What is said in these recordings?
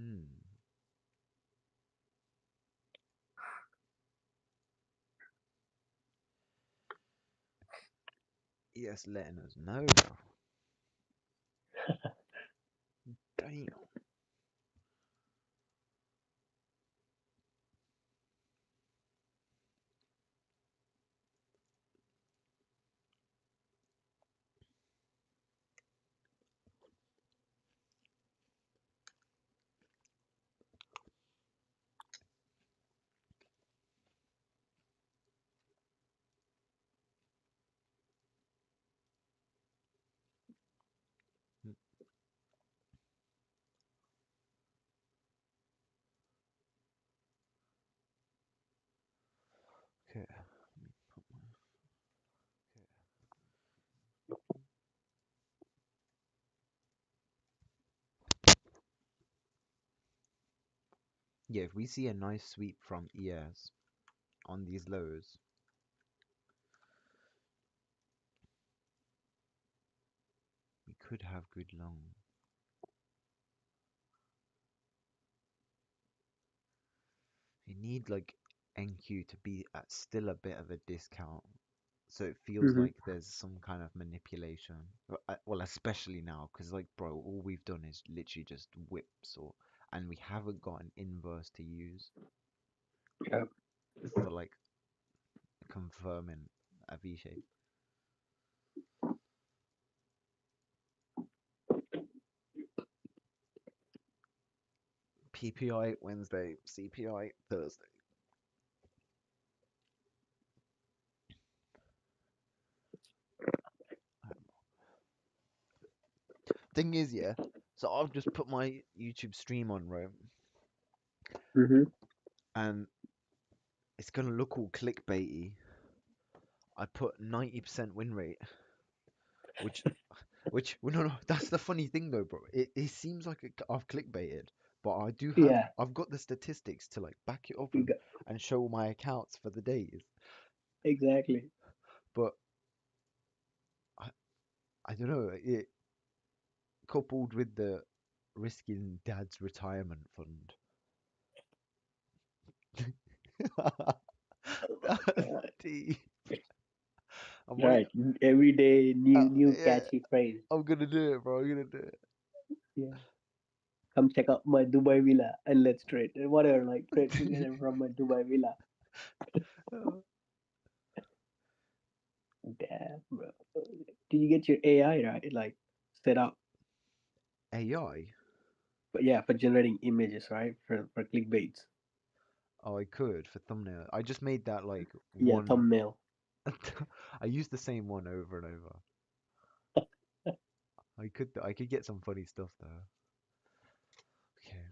Hmm. Yes, letting us know now. Damn. Okay. Yeah, if we see a nice sweep from ES on these lows, we could have good long. You need like NQ to be at still a bit of a discount, so it feels Mm-hmm. like there's some kind of manipulation. Well, especially now, because like, bro, all we've done is literally just whips, and we haven't got an inverse to use Yeah. for like confirming a V shape. PPI Wednesday, CPI Thursday. Thing is, yeah. So I've just put my YouTube stream on, right? Mm-hmm. And it's gonna look all clickbaity. I put 90% win rate, which, well, no, no, that's the funny thing though, bro. It seems like I've clickbaited, but Yeah. I've got the statistics to like back it up You got, and show my accounts for the days. exactly. But I, I don't know, it coupled with the risking dad's retirement fund. That's Uh, deep. I'm already, right. Every day, new yeah, catchy phrase. I'm gonna do it, bro. I'm gonna do it. Yeah. Come check out my Dubai villa and let's trade. Whatever, like trade together from my Dubai villa. Damn, bro. Did you get your AI right? Like set up, AI? but yeah, for generating images, right? For clickbaits. Oh, I could for thumbnail. I just made that like Yeah, one. thumbnail. I used the same one over and over. I could get some funny stuff there. Okay.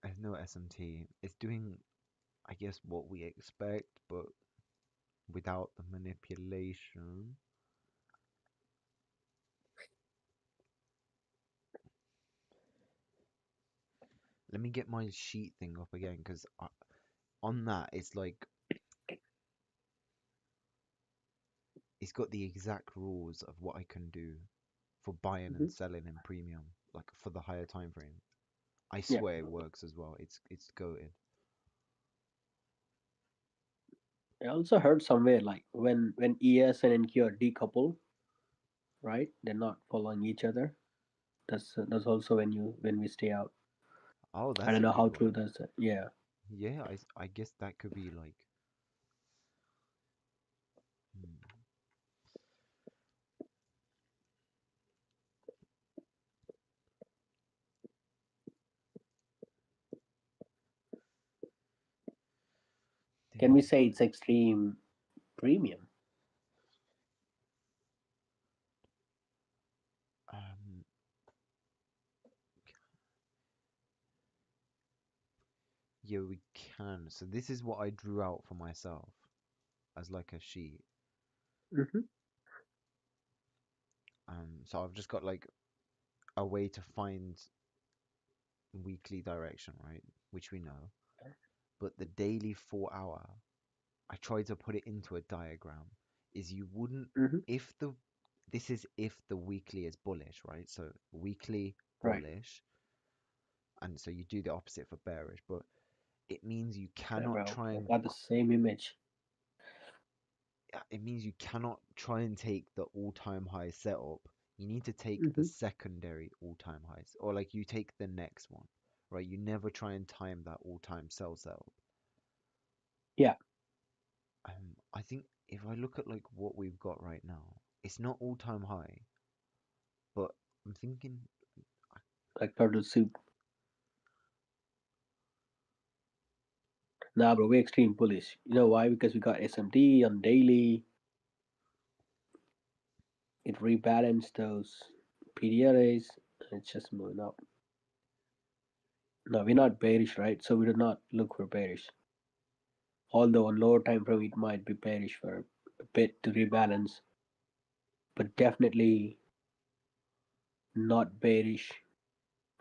There's no SMT. It's doing, I guess, what we expect, but without the manipulation. Let me get my sheet thing up again, because on that, it's like it's got the exact rules of what I can do for buying Hmm. and selling in premium, like for the higher time frame. I Yeah. swear it works as well. It's goated. I also heard somewhere like when ES and NQ are decoupled, right? They're not following each other. That's also when we stay out. Oh, I that's don't a know good how true one. that's. Yeah. Yeah, I guess that could be like, hmm, Can we damn. say it's extreme premium? Um, yeah, we can. So this is what I drew out for myself as like a sheet. Hmm. So I've just got like a way to find weekly direction, right? Which we know. But the daily 4 hour, I tried to put it into a diagram, is you wouldn't, Mm-hmm. if the, this is if the weekly is bullish, right? So weekly Right. bullish, and so you do the opposite for bearish, but it means you Yeah, cannot bro. try I and got the same image. it means you cannot try and take the all-time high setup. You need to take the Mm-hmm. secondary all-time highs, or like you take the next one, right? You never try and time that all-time sell setup. Yeah, I think if I look at like what we've got right now, it's not all-time high, but I'm thinking, like turtle soup. Nah, bro, we're extreme bullish. You know why? Because we got SMT on daily. It rebalanced those PDRAs, and it's just moving up. No, we're not bearish, right? So we do not look for bearish. Although on lower time frame it might be bearish for a bit to rebalance, but definitely not bearish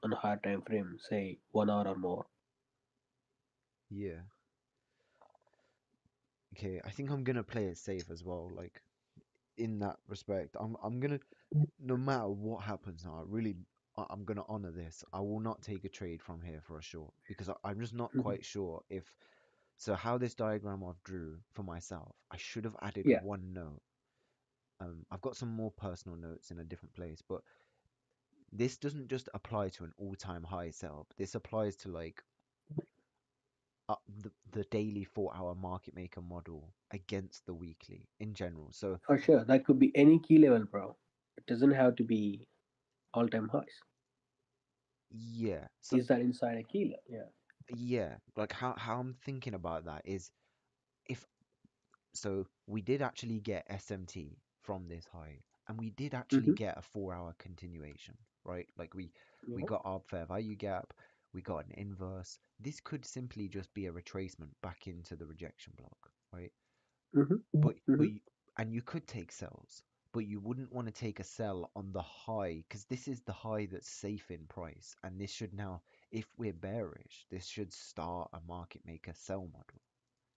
on a higher time frame, say 1 hour or more. yeah, okay, I think I'm gonna play it safe as well. Like in that respect, I'm gonna, no matter what happens now, I'm gonna honor this. I will not take a trade from here for a short because I'm just not Mhm. quite sure if so. How this diagram I've drew for myself, I should have added Yeah, one note. I've got some more personal notes in a different place, but this doesn't just apply to an all-time high setup. This applies to like the daily 4 hour market maker model against the weekly in general. So for sure. That could be any key level, bro. It doesn't have to be all time highs. yeah, so Is that inside a key level? Yeah. yeah, like how I'm thinking about that is if so we did actually get SMT from this high and we did actually Mm-hmm. get a 4 hour continuation, right? Like we Yeah. got our fair value gap, we got an inverse. This could simply just be a retracement back into the rejection block, right? Mm-hmm. But Mm-hmm. and you could take sells, but you wouldn't want to take a sell on the high because this is the high that's safe in price, and this should now, if we're bearish, this should start a market maker sell model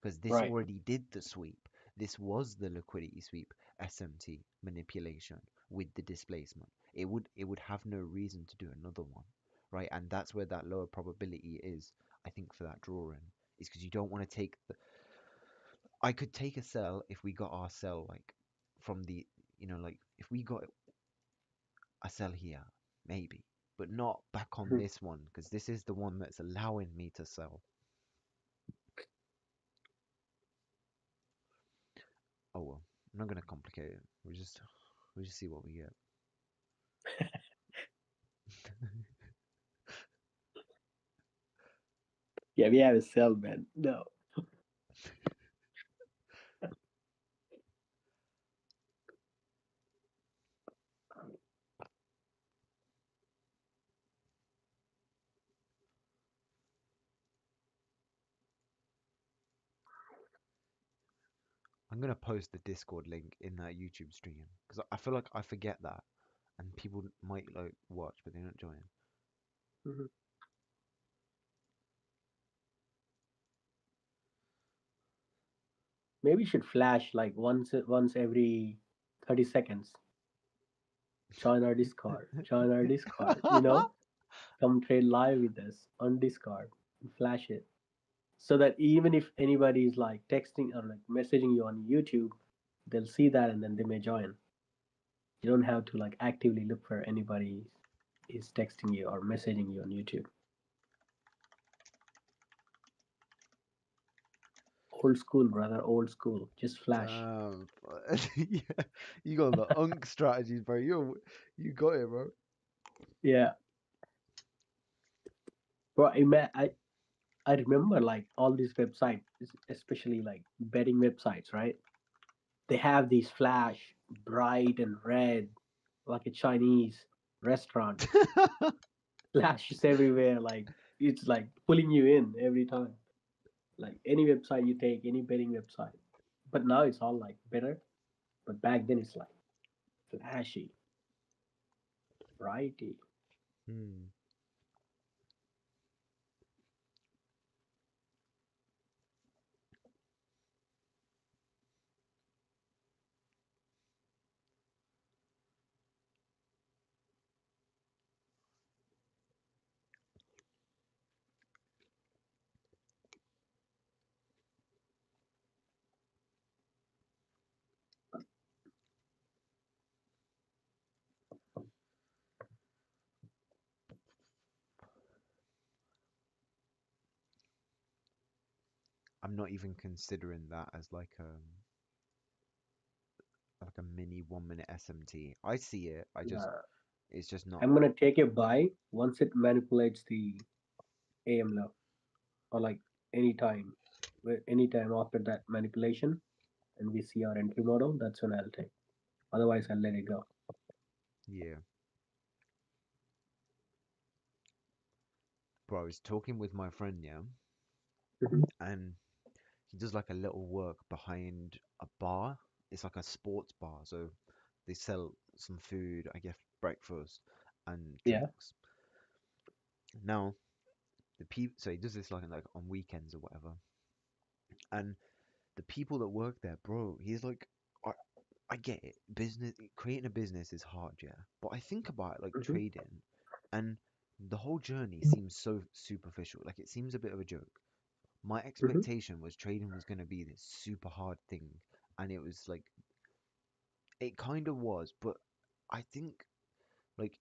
because this Right. already did the sweep. This was the liquidity sweep SMT manipulation with the displacement. It would have no reason to do another one, right? And that's where that lower probability is, I think, for that drawing, is because you don't want to take the. I could take a sell if we got our sell like from the, like if we got a sell here, maybe, but not back on Mhm. this one because this is the one that's allowing me to sell. Oh well, I'm not gonna complicate it. We just see what we get. Yeah, we have a sell, man. No. I'm gonna post the Discord link in that YouTube stream because I feel like I forget that, and people might like watch but they don't join. Mhm. Maybe you should flash like once every 30 seconds. Join our Discord. Join our Discord. Come trade live with us on Discord and flash it. So that even if anybody is like texting or like messaging you on YouTube, they'll see that and then they may join. You don't have to like actively look for anybody is texting you or messaging you on YouTube. Old school, brother, old school. Just flash. Damn, yeah, you got the unk strategies, bro. You got it, bro. Yeah. Bro, I remember like all these websites, especially like betting websites, right? They have these flash, bright and red, like a Chinese restaurant. Flashes everywhere, like it's like pulling you in every time. Like any website you take, any betting website. But now it's all like better. But back then it's like flashy, brighty. Hmm. I'm not even considering that as like a mini 1 minute SMT. I see it. I just Uh, it's just not. I'm gonna take a buy once it manipulates the AM low, or like anytime, anytime after that manipulation, and we see our entry model. That's when I'll take. Otherwise, I'll let it go. Yeah, bro. I was talking with my friend, yeah, Mhm. and he does like a little work behind a bar. It's like a sports bar, so they sell some food, I guess breakfast and Yeah. drinks. Now the people, so he does this like on weekends or whatever, and the people that work there, bro, he's like, I, I get it. Business, creating a business is hard, yeah. But I think about it like Hmm. trading, and the whole journey seems so superficial. Like it seems a bit of a joke. My Hmm. expectation was trading was going to be this super hard thing, and it was like it kind of was. But I think like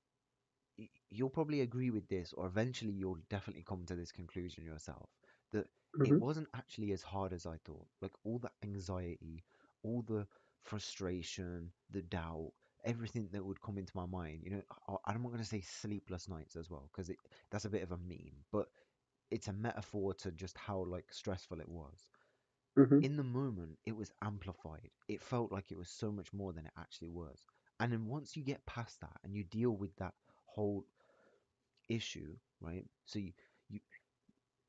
you'll probably agree with this, or eventually you'll definitely come to this conclusion yourself that it Hmm. wasn't actually as hard as I thought. Like all the anxiety, all the frustration, the doubt, everything that would come into my mind. I'm not going to say sleepless nights as well because that's a bit of a meme, but it's a metaphor to just how like stressful it was. Hmm. In the moment, it was amplified. It felt like it was so much more than it actually was. And then once you get past that and you deal with that whole issue, right? So you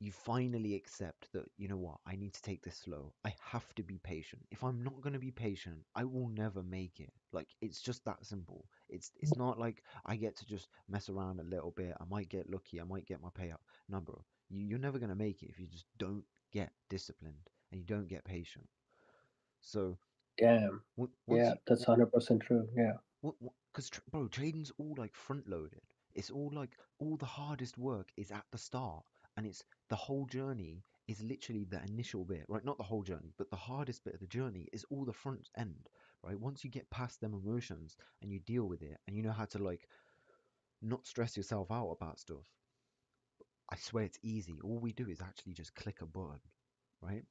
you finally accept that, you know what, I need to take this slow. I have to be patient. If I'm not going to be patient, I will never make it. Like it's just that simple. It's not like I get to just mess around a little bit. I might get lucky. I might get my payout. No, bro. You're never going to make it if you just don't get disciplined and you don't get patient. So Damn. once Yeah, you that's 100% true. Yeah. because bro, trading's all like front loaded. It's all like all the hardest work is at the start, and it's the whole journey is literally the initial bit, right? Not the whole journey, but the hardest bit of the journey is all the front end, right? Once you get past them emotions and you deal with it, and you know how to like not stress yourself out about stuff. I swear it's easy. All we do is actually just click a button, right?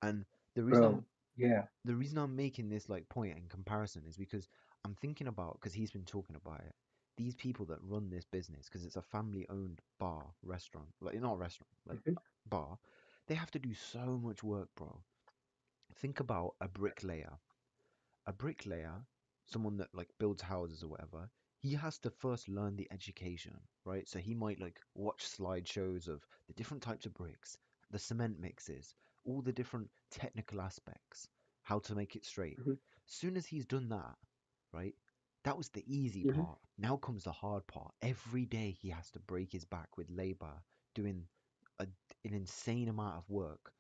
And the reason Bro. I'm Yeah. the reason I'm making this like point in comparison is because I'm thinking about because he's been talking about it. These people that run this business because it's a family-owned bar restaurant, like not a restaurant, like Hmm. bar. They have to do so much work, bro. Think about a bricklayer. A bricklayer, someone that like builds houses or whatever. He has to first learn the education, right? So he might like watch slideshows of the different types of bricks, the cement mixes, all the different technical aspects, how to make it straight. Hmm. Soon as he's done that, right? That was the easy Hmm. part. Now comes the hard part. Every day he has to break his back with labor, doing a, an insane amount of work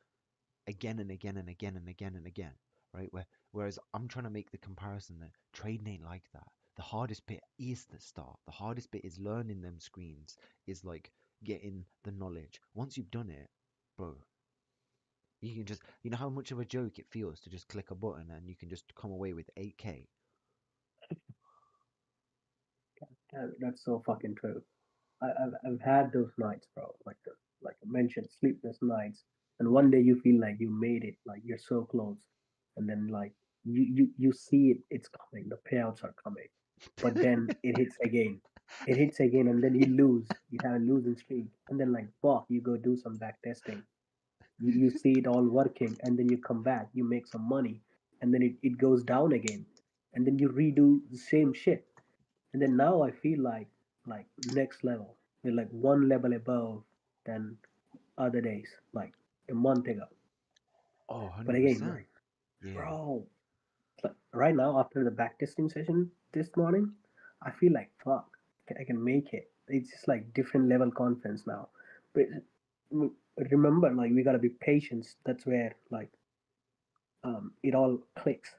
again and again and again and again and again, right? Whereas I'm trying to make the comparison that trading ain't like that. The hardest bit is the start. The hardest bit is learning them screens, is like getting the knowledge. Once you've done it, bro, you can just, you know how much of a joke it feels to just click a button and you can just come away with 8K. That's so fucking true. I've had those nights, bro. Like I mentioned, sleepless nights, and one day you feel like you made it, like you're so close, and then like you see it, it's coming, the payouts are coming, but then it hits again, and then you lose, you have a losing streak, and then like fuck, you go do some back testing, you see it all working, and then you come back, you make some money, and then it goes down again, and then you redo the same shit, and then now I feel like next level. We're like one level above than other days, like a month ago. Oh, But again, 100%. like Yeah. bro, like right now after the backtesting session this morning, I feel like fuck, I can make it. It's just like different level confidence now. But remember, like we gotta be patient. That's where like it all clicks.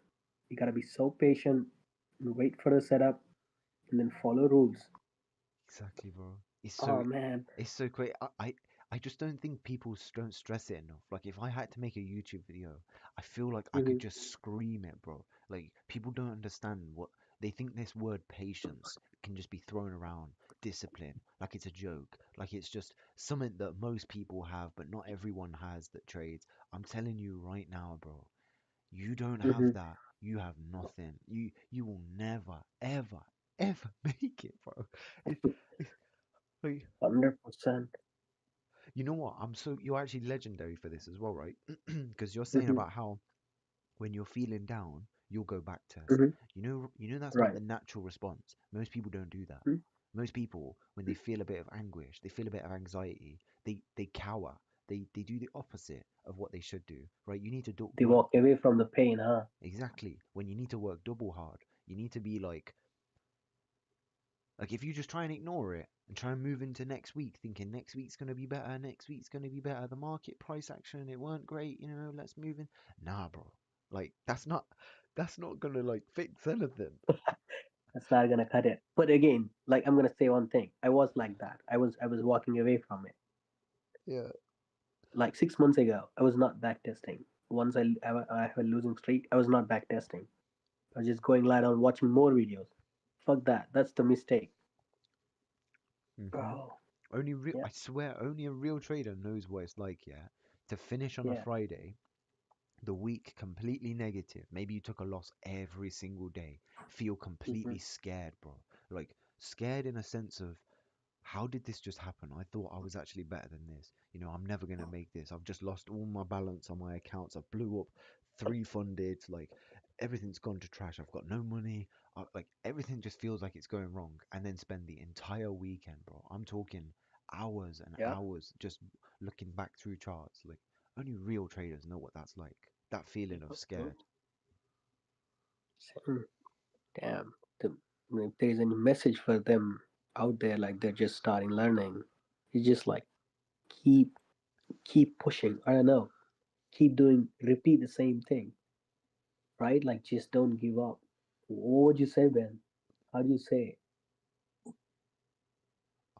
You gotta be so patient, and wait for the setup, and then follow rules. Exactly, bro. Oh man. It's so great. I just don't think people don't stress it enough. Like if I had to make a YouTube video, I feel like I could Hmm. just scream it, bro. Like people don't understand what they think this word patience can just be thrown around. discipline, like it's a joke, like it's just something that most people have, but not everyone has that trades. I'm telling you right now, bro, you don't have Mm-hmm. that. You have nothing. You will never, ever, ever make it, bro. It, it's like, 100%. you know what? You're actually legendary for this as well, right? Because you're saying Mm-hmm. about how when you're feeling down, you'll go back test. Mm-hmm. You know that's not Right. the natural response. Most people don't do that. Mm-hmm. Most people, when they feel a bit of anguish, they feel a bit of anxiety, they cower. They do the opposite of what they should do, right? You need to do They work walk away from the pain, huh? exactly when you need to work double hard. You need to be like if you just try and ignore it and try and move into next week, thinking next week's gonna be better, next week's gonna be better. The market price action, it weren't great, let's move in. Nah, bro. Like that's not gonna like fix anything. That's not gonna cut it. But again, like I'm gonna say one thing. I was like that. I was walking away from it. Yeah. Like 6 months ago, I was not back testing. Once I have a losing streak, I was not back testing. I was just going lie down watching more videos. Fuck that. That's the mistake. hmm Oh, I yeah, swear, only a real trader knows what it's like, yeah, to finish on a yeah. Friday, the week completely negative. Maybe you took a loss every single day. Feel Hmm. completely scared, bro. Like scared in a sense of how did this just happen? I thought I was actually better than this. I'm never gonna make this. I've just lost all my balance on my accounts. I blew up three funded. Like everything's gone to trash. I've got no money. Like everything just feels like it's going wrong. And then spend the entire weekend, bro. I'm talking hours and Yeah. hours just looking back through charts. Like only real traders know what that's like. That feeling of Mhm. scared. Hmm. Damn. If there is any message for them out there, like they're just starting learning, it's just like keep keep pushing. I don't know. Keep doing. Repeat the same thing, right? Like just don't give up. What would you say, Ben? How do you say it?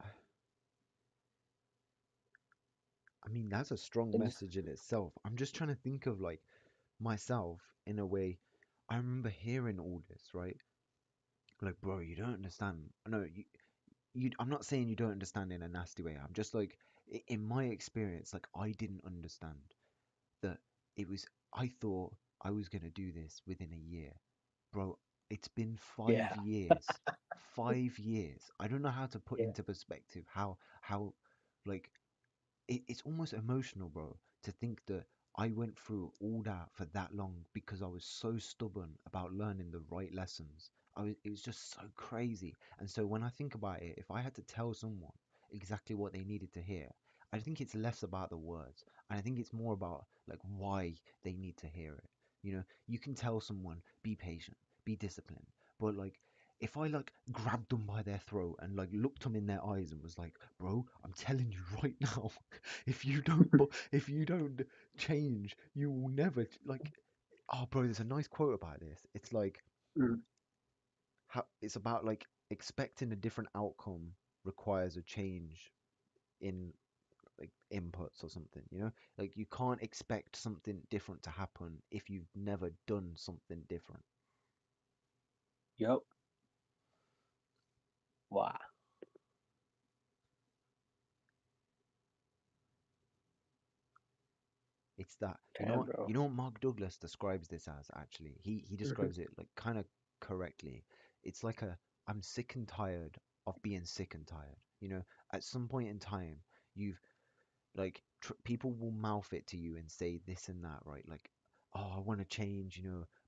I I mean, that's a strong Like, just message in itself. I'm just trying to think of like myself in a way. I remember hearing all this, right? Like, bro, you don't understand. No, I'm not saying you don't understand in a nasty way. I'm just like, in my experience, like, I didn't understand that it was, I thought I was going to do this within a year. Bro, it's been yeah, 5 years. 5 years. I don't know how to put yeah. into perspective how, like, it's almost emotional, bro, to think that I went through all that for that long because I was so stubborn about learning the right lessons. It was just so crazy. And so when I think about it, if I had to tell someone exactly what they needed to hear, I think it's less about the words, and I think it's more about like why they need to hear it. You can tell someone be patient, be disciplined, but like if I like grabbed them by their throat and like looked them in their eyes and was like, bro, I'm telling you right now, if you don't change, you will never like. Oh, bro, there's a nice quote about this. It's like Mm, how it's about like expecting a different outcome requires a change in like inputs or something. Like you can't expect something different to happen if you've never done something different. yep. Wow. It's that you know Damn, what bro. you know what Mark Douglas describes this as actually. He Hmm. describes it like kind of correctly. It's like a I'm sick and tired of being sick and tired. At some point in time, you've like people will mouth it to you and say this and that, right? Like, oh, I want to change.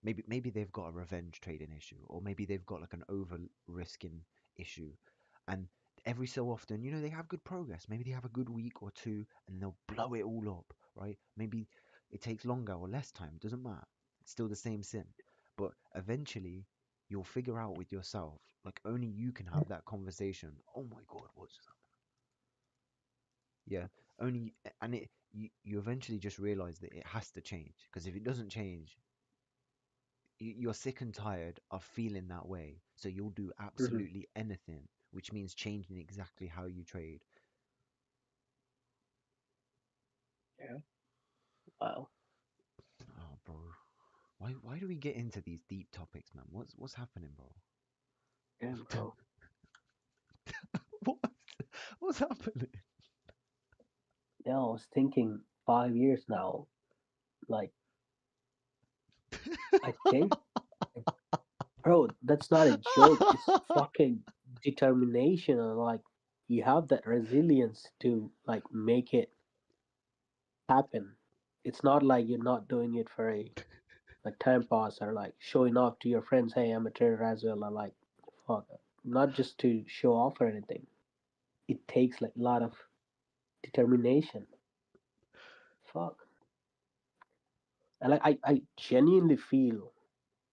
Maybe they've got a revenge trading issue, or maybe they've got like an over risking issue, and every so often, they have good progress. Maybe they have a good week or two, and they'll blow it all up, right? Maybe it takes longer or less time. Doesn't matter. It's still the same sin, but eventually. You'll figure out with yourself, like only you can have that conversation. Oh my God, what's yeah, only and you eventually just realize that it has to change because if it doesn't change, you're sick and tired of feeling that way. So you'll do Hmm. absolutely anything, which means changing exactly how you trade. Yeah. Wow. Oh, bro, why do we get into these deep topics, man? What's happening, bro? Damn, bro. What's happening? Yeah, I was thinking 5 years now. Like, I think, bro, that's not a joke. It's fucking determination. And like, you have that resilience to like make it happen. It's not like you're not doing it for a like time pass or like showing off to your friends. Hey, I'm a trader as well. I like, fuck, not just to show off or anything. It takes like a lot of determination. Fuck. And like I genuinely feel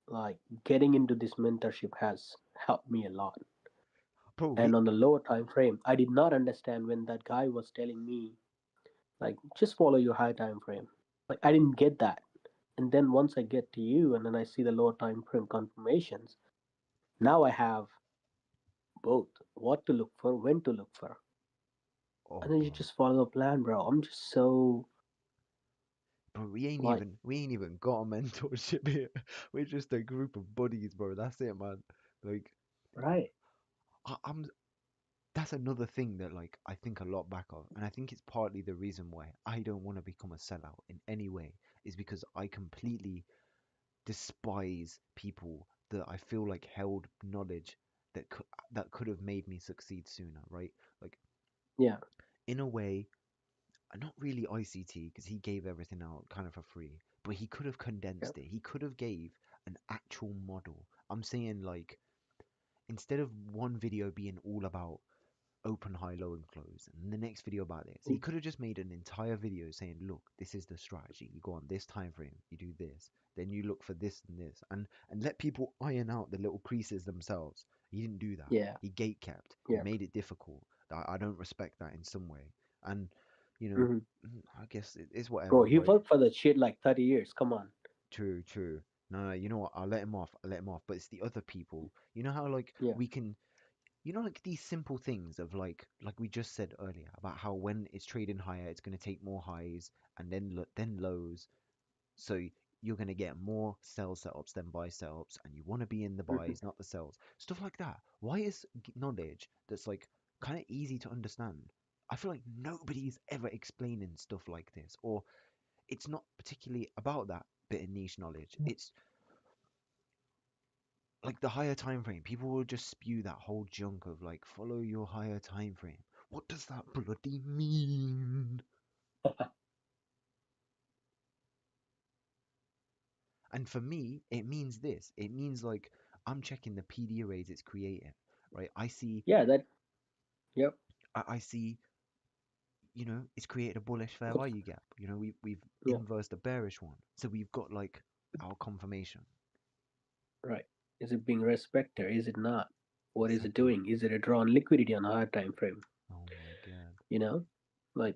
like getting into this mentorship has helped me a lot. Bro, And on the lower time frame, I did not understand when that guy was telling me like just follow your high time frame. Like I didn't get that. And then once I get to you and then I see the lower time frame confirmations, now I have both what to look for, when to look for. And oh, then you bro. just follow a plan, bro. I'm just so Bro, like we ain't even got a mentorship here. We're just a group of buddies, bro. That's it, man. Like, right. I'm that's another thing that like I think a lot back of, and I think it's partly the reason why I don't want to become a sellout in any way, is because I completely despise people that I feel like held knowledge that could have made me succeed sooner, right? Like Yeah. in a way, not really ICT because he gave everything out kind of for free, but he could have Yep. condensed it. He could have gave an actual model. I'm saying like instead of one video being all about open, high, low, and close, and the next video about this. He could have just made an entire video saying, "Look, this is the strategy. You go on this time frame, you do this, then you look for this and this, and let people iron out the little creases themselves." He didn't do that. Yeah. He gate kept. He Yeah. made it difficult. I don't respect that in some way, and you know, Hmm. I guess it's Bro, whatever. he But worked for that shit like 30 years. Come on. true, true. No, no, you know what? I'll let him off. I'll let him off. But it's the other people. You know how like Yeah. we can like these simple things of like we just said earlier about how when it's trading higher it's going to take more highs and then lows, so you're going to get more sell setups than buy setups, and you want to be in the Hmm. buys not the sells, stuff like that. Why is knowledge that's like kind of easy to understand? I feel like nobody's ever explaining stuff like this, or it's not particularly about that bit of niche knowledge. It's like the higher time frame, people will just spew that whole junk of like follow your higher time frame. What does that bloody mean? And for me, it means this. It means like I'm checking the PD arrays it's creating, right? Yeah, that, yep. I see, it's created a bullish fair What's, value gap. We've yeah, inversed a bearish one, so we've got like our confirmation. right. Is it being respected? Is it not? What is it Exactly. doing? Is it a draw on liquidity on a higher time frame? Oh my god. You know? Like,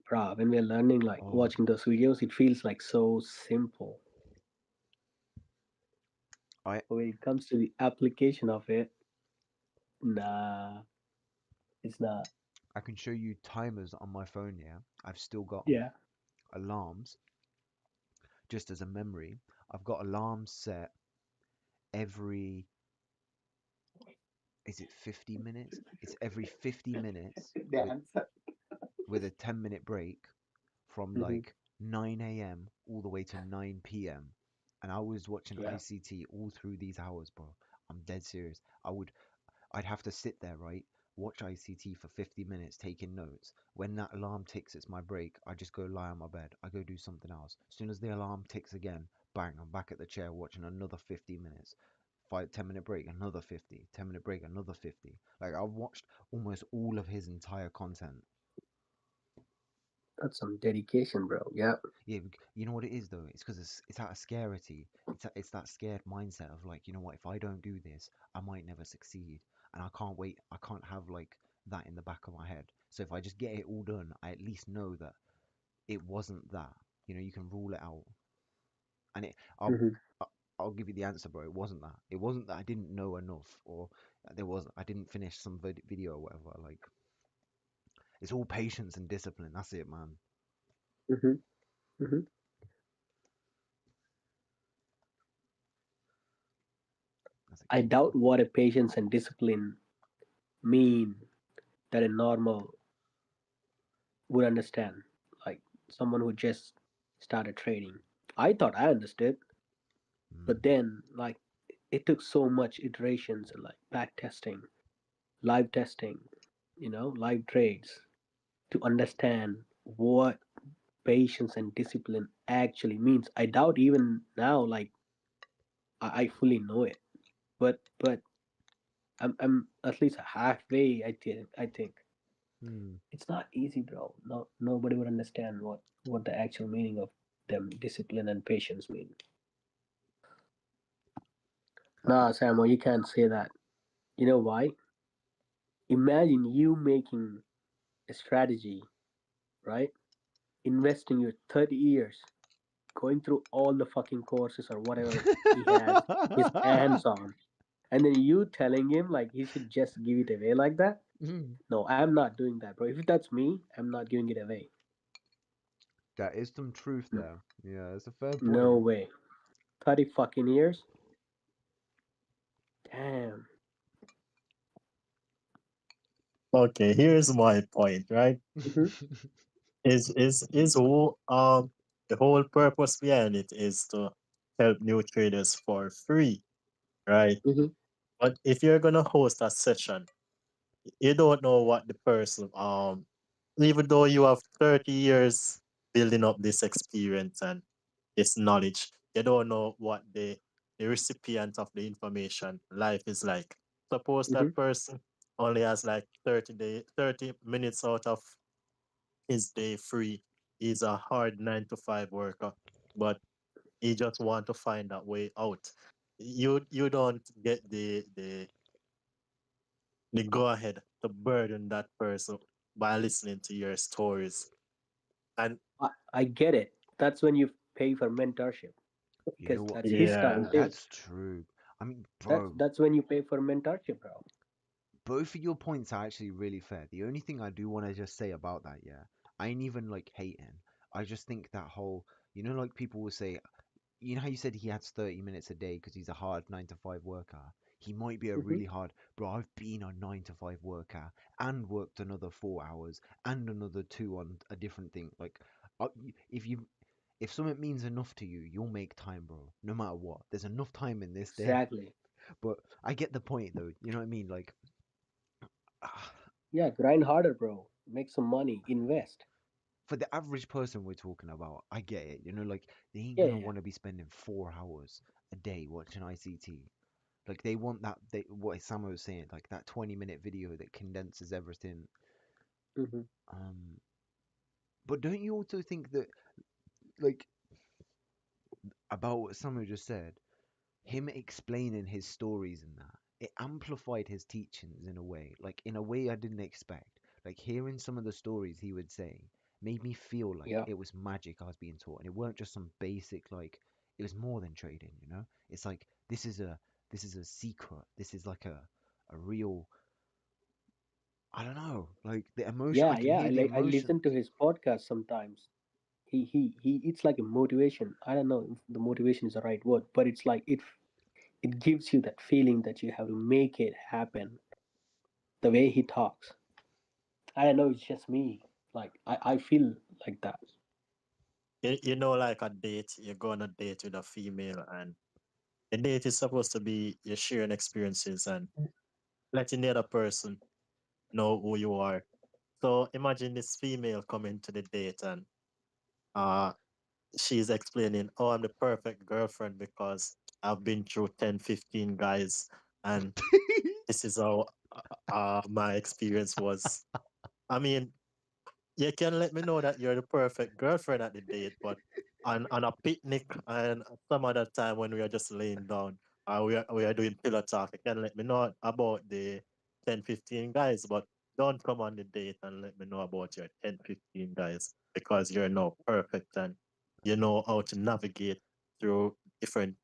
bro, when we're learning, like Oh, watching those videos, it feels like so simple. I But when it comes to the application of it, nah, it's not. I can show you timers on my phone. Yeah, I've still got them. Yeah. Alarms just as a memory. I've got alarms set every, is it 50 minutes? It's every 50 minutes with Dance. a 10-minute break from Hmm. like 9 a.m. all the way to 9 p.m. And I was watching Yeah. ICT all through these hours, bro. I'm dead serious. I'd have to sit there, right? Watch ICT for 50 minutes taking notes. When that alarm ticks, it's my break. I just go lie on my bed. I go do something else. As soon as the alarm ticks again, bang, I'm back at the chair watching another 50 minutes. 10-minute break, another 50. 10-minute break, another 50. Like I've watched almost all of his entire content. That's some dedication, bro. Yeah. Yeah, you know what it is though? It's because it's out of scarcity. It's that scared mindset of like, you know what? If I don't do this, I might never succeed, and I can't wait. I can't have like that in the back of my head. So if I just get it all done, I at least know that it wasn't that. You can rule it out, and Hmm. I'll give you the answer, bro. It wasn't that. It wasn't that I didn't know enough, or I didn't finish some video or whatever. Like it's all patience and discipline. That's it, man. Hmm. Hmm. I doubt what a patience and discipline mean that a normal would understand. Like someone who just started trading. I thought I understood, but Mm, then like it took so much iterations and like back testing, live testing, live trades to understand what patience and discipline actually means. I doubt even now, like I fully know it, but I'm at least halfway. I think mm. it's not easy, bro. No, nobody would understand what the actual meaning of them discipline and patience mean. Nah, Samuel, you can't say that. You know why? Imagine you making a strategy, right? Investing your 30 years, going through all the fucking courses or whatever he has his hands on, and then you telling him like he should just give it away like that. Mm. No, I'm not doing that, bro. If that's me, I'm not giving it away. That is some truth there. Yeah, that's a fair No point. way. 30 fucking years. Damn. Okay, here's my point, right? Mm-hmm. Is whole the whole purpose behind it is to help new traders for free, right? Mm-hmm. But if you're gonna host a session, you don't know what the person even though you have 30 years building up this experience and this knowledge, you don't know what the recipient of the information life is like. Suppose Mm-hmm. that person only has like 30 minutes out of his day free. He's a hard 9 to 5 worker, but he just want to find that way out. You don't get the go ahead to burden that person by listening to your stories. And I get it. That's when you pay for mentorship You know because what? that's his yeah, time too. That's true. I mean, That's bro, that's when you pay for mentorship, bro. both of your points are actually really fair. The only thing I do want to just say about that, yeah, I ain't even like hating. I just think that whole, like people will say, how you said he has 30 minutes a day because he's a hard 9 to 5 worker. He might be a Mm-hmm. really hard, bro. I've been a 9 to 5 worker and worked another 4 hours and another two on a different thing. Like, if something means enough to you, you'll make time, bro. No matter what. There's enough time in this day. Exactly. But I get the point, though. You know what I mean? Like, Yeah, grind harder, bro. Make some money. Invest. for the average person we're talking about, I get it. Like they ain't Yeah, gonna yeah. want to be spending 4 hours a day watching ICT. Like they want that. What Sam was saying, like that 20-minute video that condenses everything. Mm-hmm. Um, but don't you also think that, like, about what Samu just said, him explaining his stories and that it amplified his teachings in a way, like in a way I didn't expect. Like hearing some of the stories he would say made me feel like Yeah. it was magic I was being taught, and it weren't just some basic like. It was more than trading, you know. It's like this is a secret. This is like a real. I don't know. Like the emotion, I Yeah, can yeah. hear the I listen to emotions. his podcast sometimes. He it's like a motivation. I don't know if the motivation is the right word, but it's like it gives you that feeling that you have to make it happen. The way he talks. I don't know, it's just me. Like I feel like that. you know, like a date, you go on a date with a female, and the date is supposed to be you sharing experiences and letting the other person know who you are. So imagine this female coming to the date and uh she's explaining, oh, I'm the perfect girlfriend because I've been through 10, 15 guys, and this is how my experience was. I mean, you can let me know that you're the perfect girlfriend at the date, but on a picnic and some other time when we are just laying down, we are doing pillow talk, you can let me know about the 10, 15 guys, but don't come on the date and let me know about your 10, 15 guys because you're now perfect and you know how to navigate through different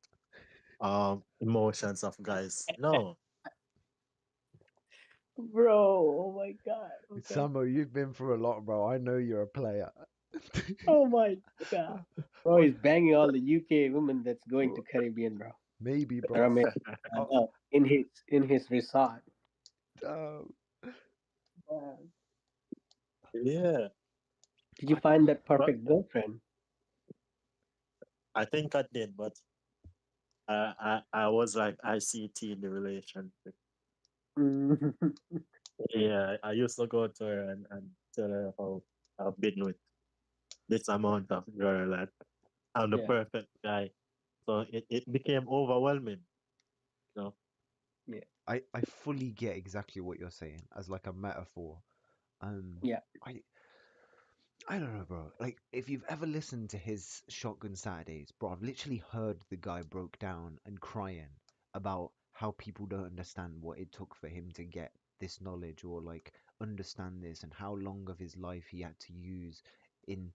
emotions of guys. No, Bro, oh my god. Okay. Samo, you've been through a lot, bro. I know you're a player. Oh my god. Bro, What? he's banging all the UK women that's going to Caribbean, bro. Maybe, bro. Ramesh, Oh, in his resort. damn. Uh, Yeah, Did you I, find that but perfect girlfriend? I think I did, but I was like ICT in the relationship. Mm. Yeah, I used to go to her and tell her how I've been with this amount of girl and I'm the Yeah, perfect guy. So it became overwhelming, you know. yeah, I fully get exactly what you're saying as like a metaphor. Um, yeah. I I don't know, bro. Like, if you've ever listened to his Shotgun Saturdays, bro, I've literally heard the guy broke down and crying about how people don't understand what it took for him to get this knowledge or like understand this and how long of his life he had to use in,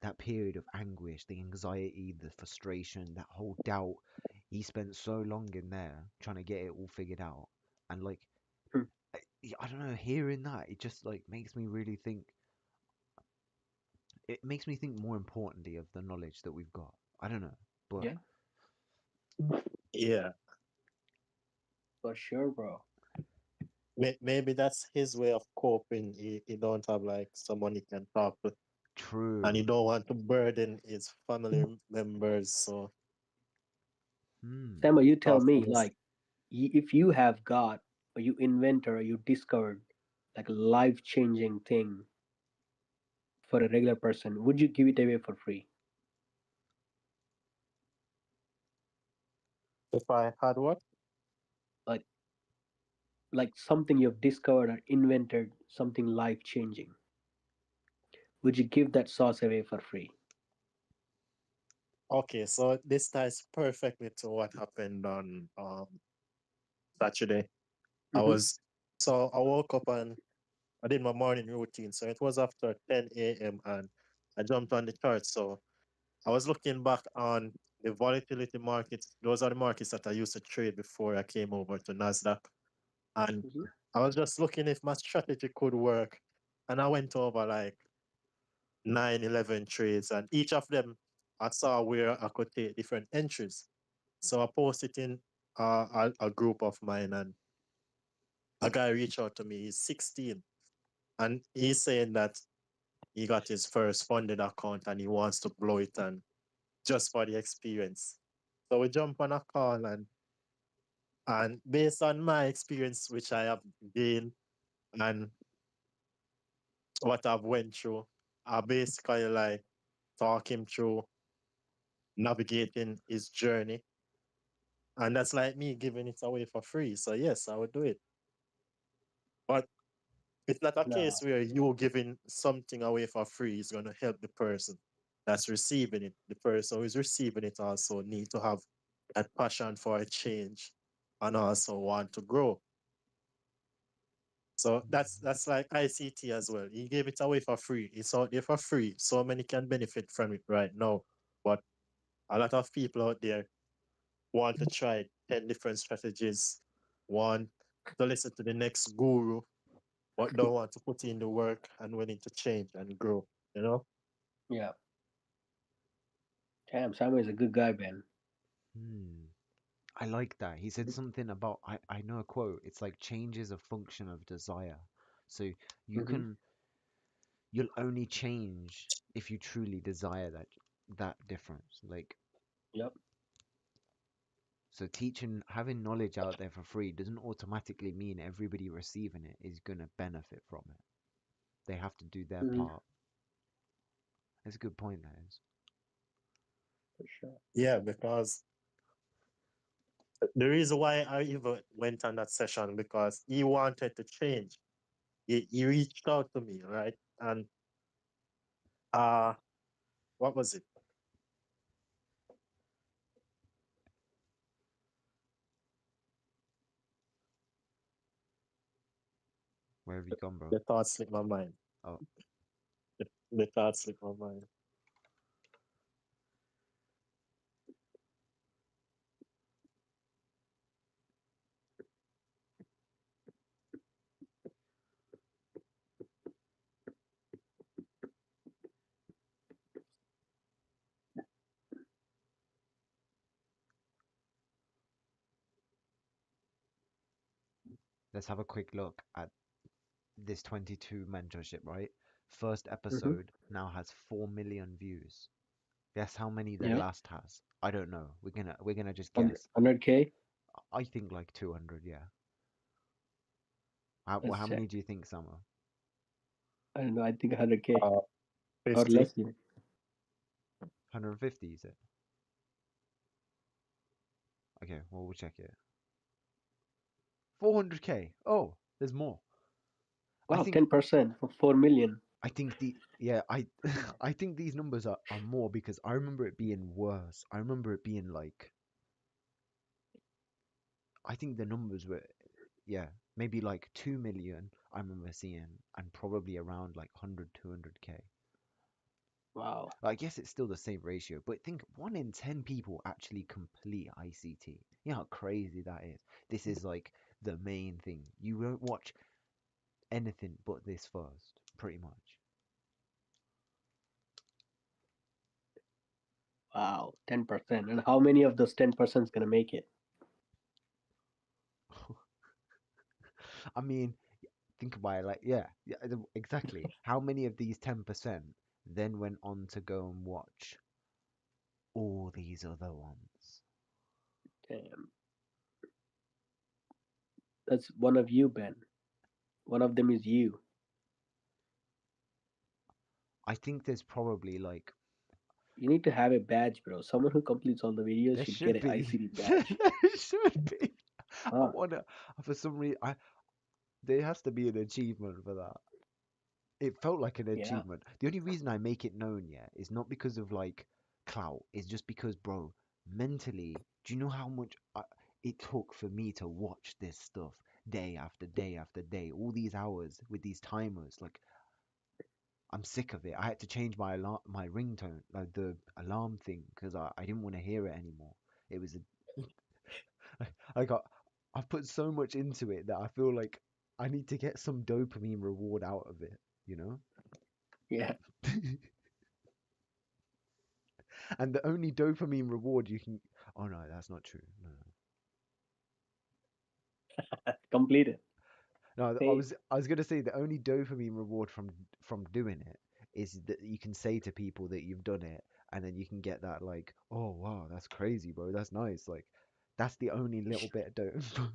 that period of anguish, the anxiety, the frustration, that whole doubt. He spent so long in there trying to get it all figured out. And like, Hmm. I don't know, hearing that, it just like makes me really think it makes me think more importantly of the knowledge that we've got. I don't know, but Yeah, Yeah, for sure, bro. maybe that's his way of coping. He don't have like someone he can talk to, and he true. don't want to burden his family members. So Hmm. Sama, you tell talk me, to this. like, if you have got or you invented or you discovered like a life-changing thing for a regular person, would you give it away for free? If I had what? Like, like something you've discovered or invented, something life-changing. Would you give that sauce away for free? Okay, so this ties perfectly to what happened on Saturday. I Mm-hmm. was so I woke up and I did my morning routine. So it was after 10 a.m. and I jumped on the chart. So I was looking back on the volatility markets. Those are the markets that I used to trade before I came over to Nasdaq. And Mm-hmm. I was just looking if my strategy could work. And I went over like 9, 11 trades, and each of them I saw where I could take different entries. So I posted in a group of mine, and a guy reached out to me. He's 16, and he's saying that he got his first funded account and he wants to blow it, and just for the experience. So we jump on a call, and based on my experience, which I have gained and what I've went through, I basically like talk him through navigating his journey. And that's like me giving it away for free. So yes, I would do it. But it's not a case No. where you giving something away for free is going to help the person that's receiving it. The person who is receiving it also need to have that passion for a change and also want to grow. So that's like ICT as well. He gave it away for free. It's out there for free. So many can benefit from it right now. But a lot of people out there want to try 10 different strategies, want to listen to the next guru, but don't want to put in the work and willing to change and grow, you know? Yeah. Damn, Simon is a good guy, Ben. Hmm. I like that. He said something about I know a quote. It's like change is a function of desire. So you Mm-hmm. can you'll only change if you truly desire that difference. Like Yep. so teaching having knowledge out there for free doesn't automatically mean everybody receiving it is gonna benefit from it. They have to do their Mm-hmm. part. That's a good point, that is. For sure. Yeah, because the reason why I even went on that session because he wanted to change. He reached out to me, right? And uh what was it? Where have you gone, bro? The thought slipped my mind. Oh, The thought slipped my mind. Let's have a quick look at this 22 mentorship, right? First Mm-hmm. episode now has 4 million views. Guess how many the Yeah. last has? I don't know. We're gonna just 100, guess. 100K. I think like 200, yeah. How Let's many check. do you think, Summer? I don't know. I think 100K Uh, or 50. less. Even. 150, is it? Okay, well, we'll check it. 400K. Oh, there's more. I Wow, think 10% for 4 million. I think the yeah, I I think these numbers are more because I remember it being worse. I remember it being like I think the numbers were yeah, maybe like 2 million I remember seeing and probably around like 100 200K. Wow. I guess it's still the same ratio, but think 1 in 10 people actually complete ICT. You know how crazy that is. This is like the main thing. You won't watch anything but this first, pretty much. Wow, 10%. And how many of those 10% is gonna make it? I mean, think about it like yeah, exactly. How many of these 10% then went on to go and watch all these other ones? Damn. That's one of you, Ben. One of them is you. I think there's probably like You need to have a badge, bro. Someone who completes all the videos there should get should an be ICD there badge. should be. I Huh? wanna for some reason I there has to be an achievement for that. It felt like an Yeah. achievement. The only reason I make it known yet is not because of like clout. It's just because, bro, mentally, do you know how much it took for me to watch this stuff day after day after day, all these hours with these timers? Like, I'm sick of it. I had to change my alarm, my ringtone, like the alarm thing, because I didn't want to hear it anymore. It was I got I've put so much into it that I feel like I need to get some dopamine reward out of it, you know? Yeah. And the only dopamine reward you can oh no, that's not true. No, Completed. no. No, Same. I was gonna say the only dopamine reward from doing it is that you can say to people that you've done it and then you can get that like, oh wow, that's crazy, bro. That's nice. Like that's the only little bit of dope.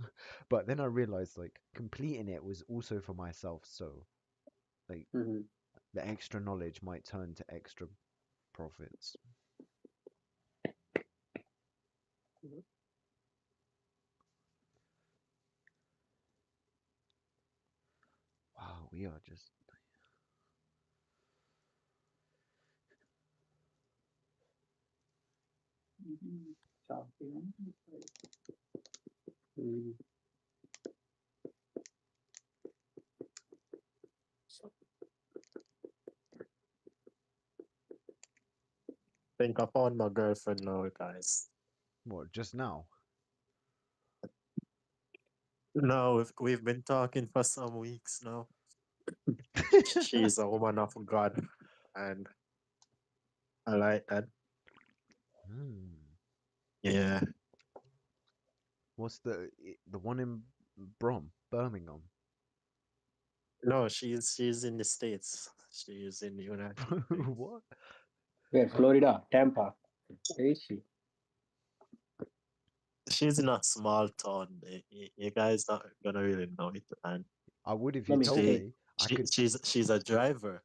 But then I realized like completing it was also for myself, so like Mm-hmm. the extra knowledge might turn to extra profits. Wow, we are just Mm. Think I found my girlfriend now, guys. what just now. No, we've been talking for some weeks now. She's a woman of God, and I like that. Hmm. Yeah. What's the one in Birmingham? No, she's in the States. She's in the United States. What? Where? Florida, Tampa. Where is she? She's in a small town. You guys not gonna really know it, and I would if I you mean, told she state. me. I could. she's a driver.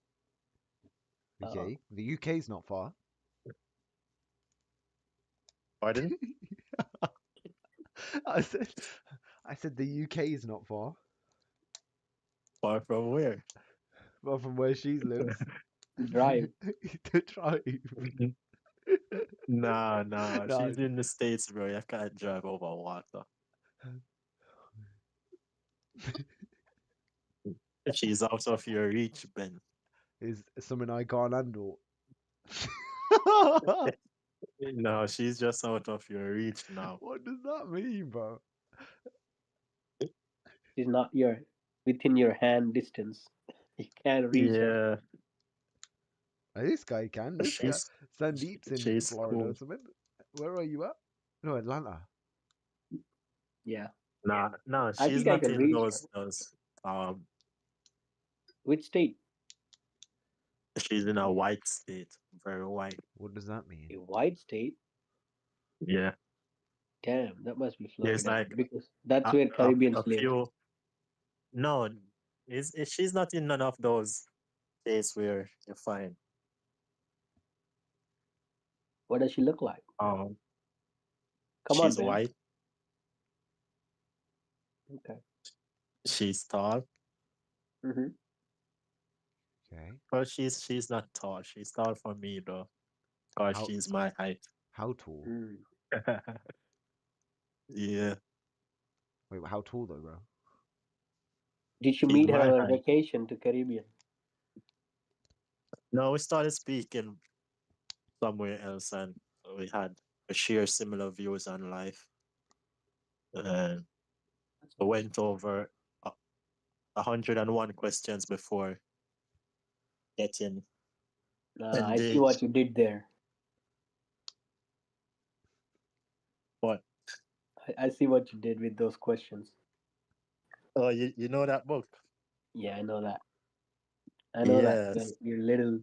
Okay, the UK's not far. Pardon? I said, I said the UK is not far, Far from where? well, from where she lives. Drive. To drive. Nah, nah. No, She's in the States, bro. You can't drive over water. She's out of your reach, Ben. is something I can't handle. No, she's just out of your reach now. What does that mean, bro? She's not within your hand distance. You can't reach her. Yeah, This guy can. This guy. she's Sandeep's in she's Florida cool. or something. Where are you at? No, Atlanta. Yeah. Nah, no, I she's think I not can in reach her. those. Um, Which state? she's in a white state, very white. What does that mean? A white state? Yeah, Damn, that must be there's Florida like because that's a, where a Caribbeans live. few. No, she's not in none of those states where you find. What does she look like? Um, Come on, she's Ben. white. Okay. She's tall. Mm-hmm. Okay. Well, she's not tall. She's tall for me though, cause How she's my height. how tall? Mm. Yeah, Wait, how tall though, bro? Did you she's meet my her on height. vacation to Caribbean? No, we started speaking somewhere else, and we had a share similar views on life, and That's we nice. went over 101 questions before getting I see what engaged. you did there. But I see what you did with those questions. oh, you know that book? Yeah, I know that. I know that. Yes. You're little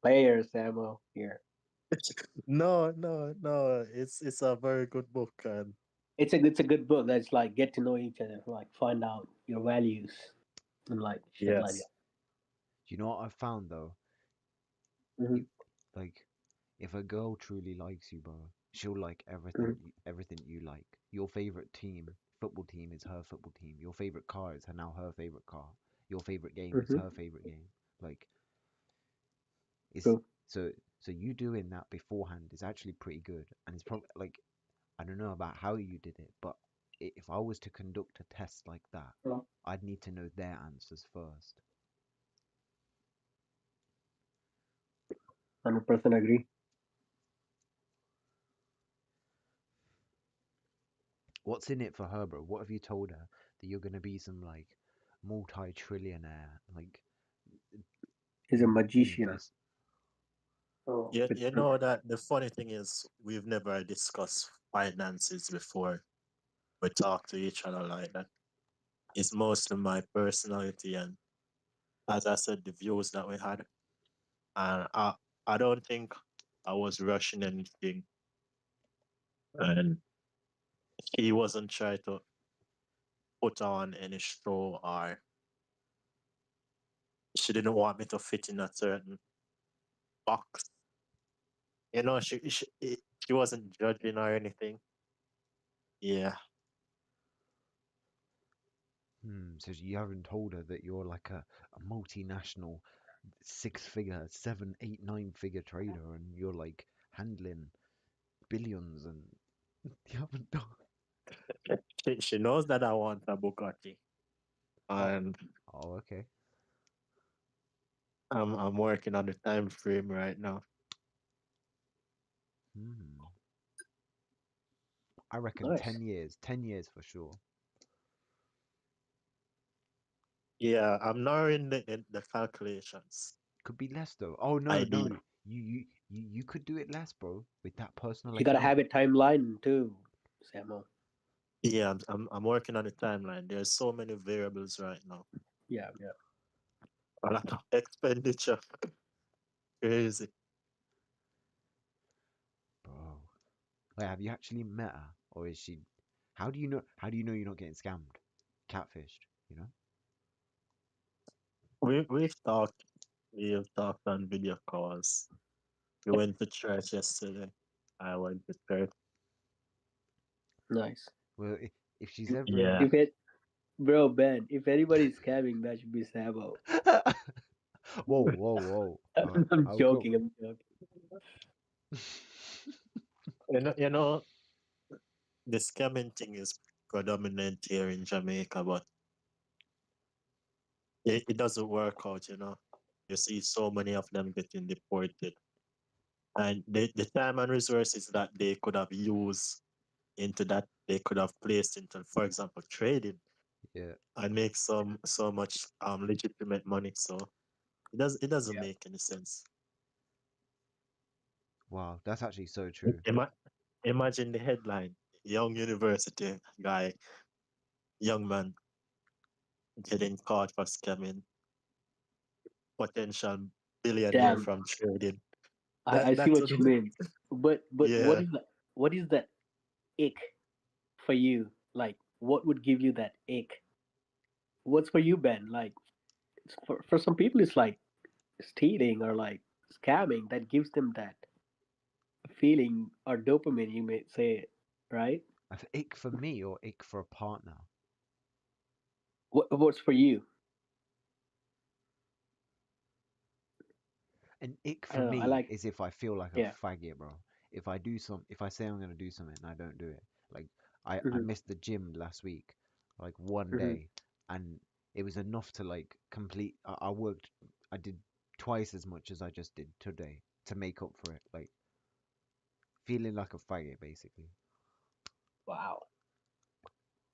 player, Samo. Here. No, no, no. It's a very good book, and It's a good book. That's like get to know each other, like find out your values and like shit like yes, that. Do you know what I've found though? Mm-hmm. You like if a girl truly likes you, bro, she'll like Mm-hmm. everything you like. Your favorite football team is her football team. Your favorite car is now her favorite car. Your favorite game is Mm-hmm. her favorite game. Like it's True. so so you doing that beforehand is actually pretty good, and it's probably like I don't know about how you did it, but if I was to conduct a test like that, I'd need to know their answers first. 100% agree. What's in it for her, bro? What have you told her that you're gonna be some like multi-trillionaire, like He's a magician. invest? Oh, with you know that the funny thing is we've never discussed finances before. We talk to each other like that. It's mostly my personality and, as I said, the views that we had. And I don't think I was rushing anything, and he wasn't trying to put on any show, or she didn't want me to fit in a certain box. You know, she wasn't judging or anything. Yeah. So you haven't told her that you're like a multinational six-figure, seven, eight, nine-figure trader, and you're like handling billions, and you haven't done. She knows that I want a Bugatti, Oh, and oh, okay. I'm working on the time frame right now. Hmm. I reckon nice. 10 years, 10 years for sure. Yeah, I'm narrowing the calculations. Could be less though. Oh no, no, Idea. you could do it less, bro, with that personal You gotta account. have a timeline too, Samo. Yeah, I'm working on the timeline. There's so many variables right now. Yeah, yeah. A lot of expenditure. Crazy. Bro. Wait, have you actually met her, or is she? How do you know? How do you know you're not getting scammed, catfished? You know? We've talked on video calls. We went to church yesterday. I went to church. Nice. Well, if she's ever, Yeah. If it, bro, Ben, if anybody's scamming, that should be Samo. whoa, whoa, whoa. I'm How come? joking. I'm joking. You know, the scamming thing is predominant here in Jamaica, but it doesn't work out, you know. You see so many of them getting deported. And the time and resources that they could have used into that, they could have placed into, for example, trading Yeah. and make so much legitimate money. So it doesn't Yeah. make any sense. Wow, that's actually so true. Imagine the headline: young university guy young man getting caught for scamming potential billionaire Damn, from trading. I see That what would you be, mean. But yeah. what is that ick for you? Like, what would give you that ick? What's for you, Ben? Like, for some people, it's like stealing or like scamming that gives them that feeling or dopamine. You may say, right? That's ick for me or ick for a partner. What's for you? An ick I for don't know. I me like, is if I feel like a yeah. faggot, bro. If I say I'm gonna do something and I don't do it, like I Hmm. missed the gym last week, like one Hmm. day, and it was enough to like complete. I did twice as much as I just did today to make up for it. Like feeling like a faggot, basically. Wow,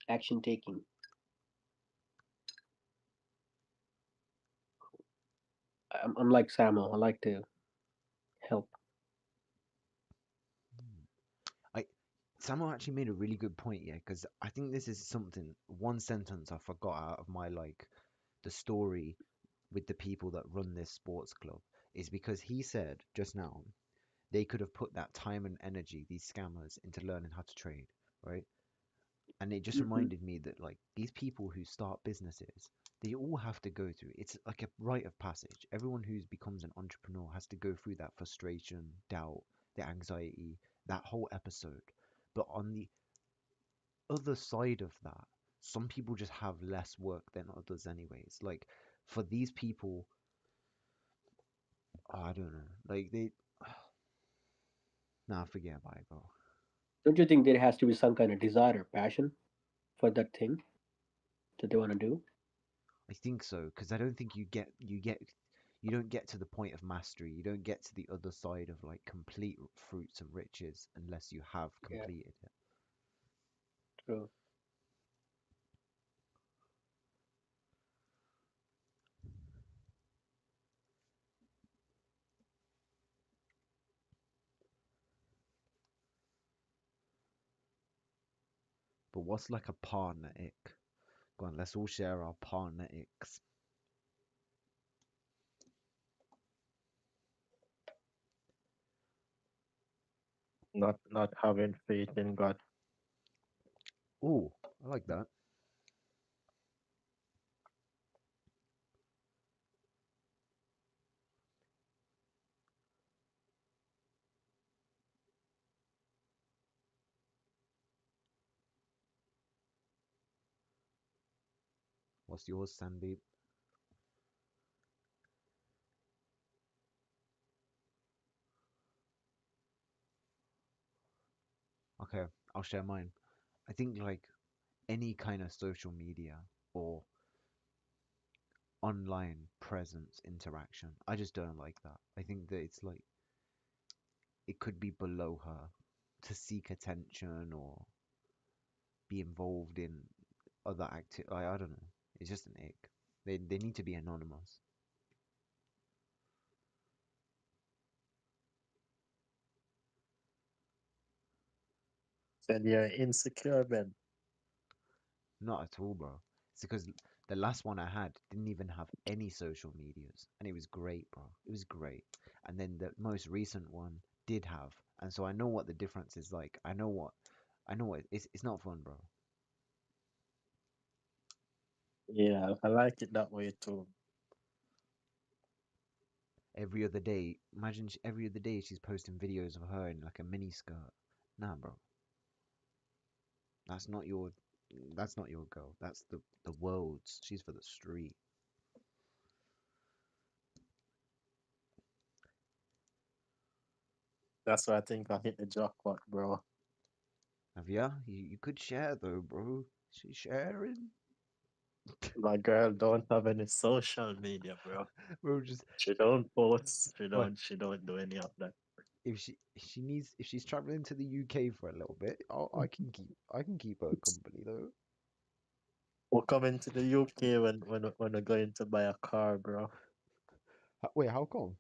action taking. I'm like Samuel. I like to help. Hmm. I Samuel actually made a really good point, yeah, because I think this is something one sentence I forgot out of my like the story with the people that run this sports club is because he said just now they could have put that time and energy, these scammers, into learning how to trade, right? And it just Hmm. reminded me that like these people who start businesses, they all have to go through it's like a rite of passage. Everyone who becomes an entrepreneur has to go through that frustration, doubt, the anxiety, that whole episode. But on the other side of that, some people just have less work than others anyways. Like for these people, I don't know. Like they nah, forget about it, bro. Don't you think there has to be some kind of desire or passion for that thing that they want to do? I think so because I don't think you don't get to the point of mastery. You don't get to the other side of like complete fruits and riches unless you have Yeah, completed it. true. But what's like a partner ick? Go on, let's all share our partner icks. Not having faith in God. Oh, I like that. What's yours, Sandeep? Okay, I'll share mine. I think like any kind of social media or online presence interaction. I just don't like that. I think that it's like it could be below her to seek attention or be involved in other I don't know. It's just an ick. They need to be anonymous. Said you're insecure, man. Not at all, bro. It's because the last one I had didn't even have any social medias, and it was great, bro. It was great. And then the most recent one did have, and so I know what the difference is like. I know what it's not fun, bro. Yeah, I like it that way too. Every other day, imagine every other day she's posting videos of her in like a mini skirt. Nah, bro, that's not your, that's not your girl. That's the world's. She's for the street. That's why I think I hit the jackpot, bro. Have ya? You could share though, bro. She's sharing, My girl don't have any social media, bro. bro. Just She don't post. what She don't do any of that. if she's traveling to the UK for a little bit, I can keep her company though. We're coming to the UK when we're going to buy a car, bro. Wait, how come?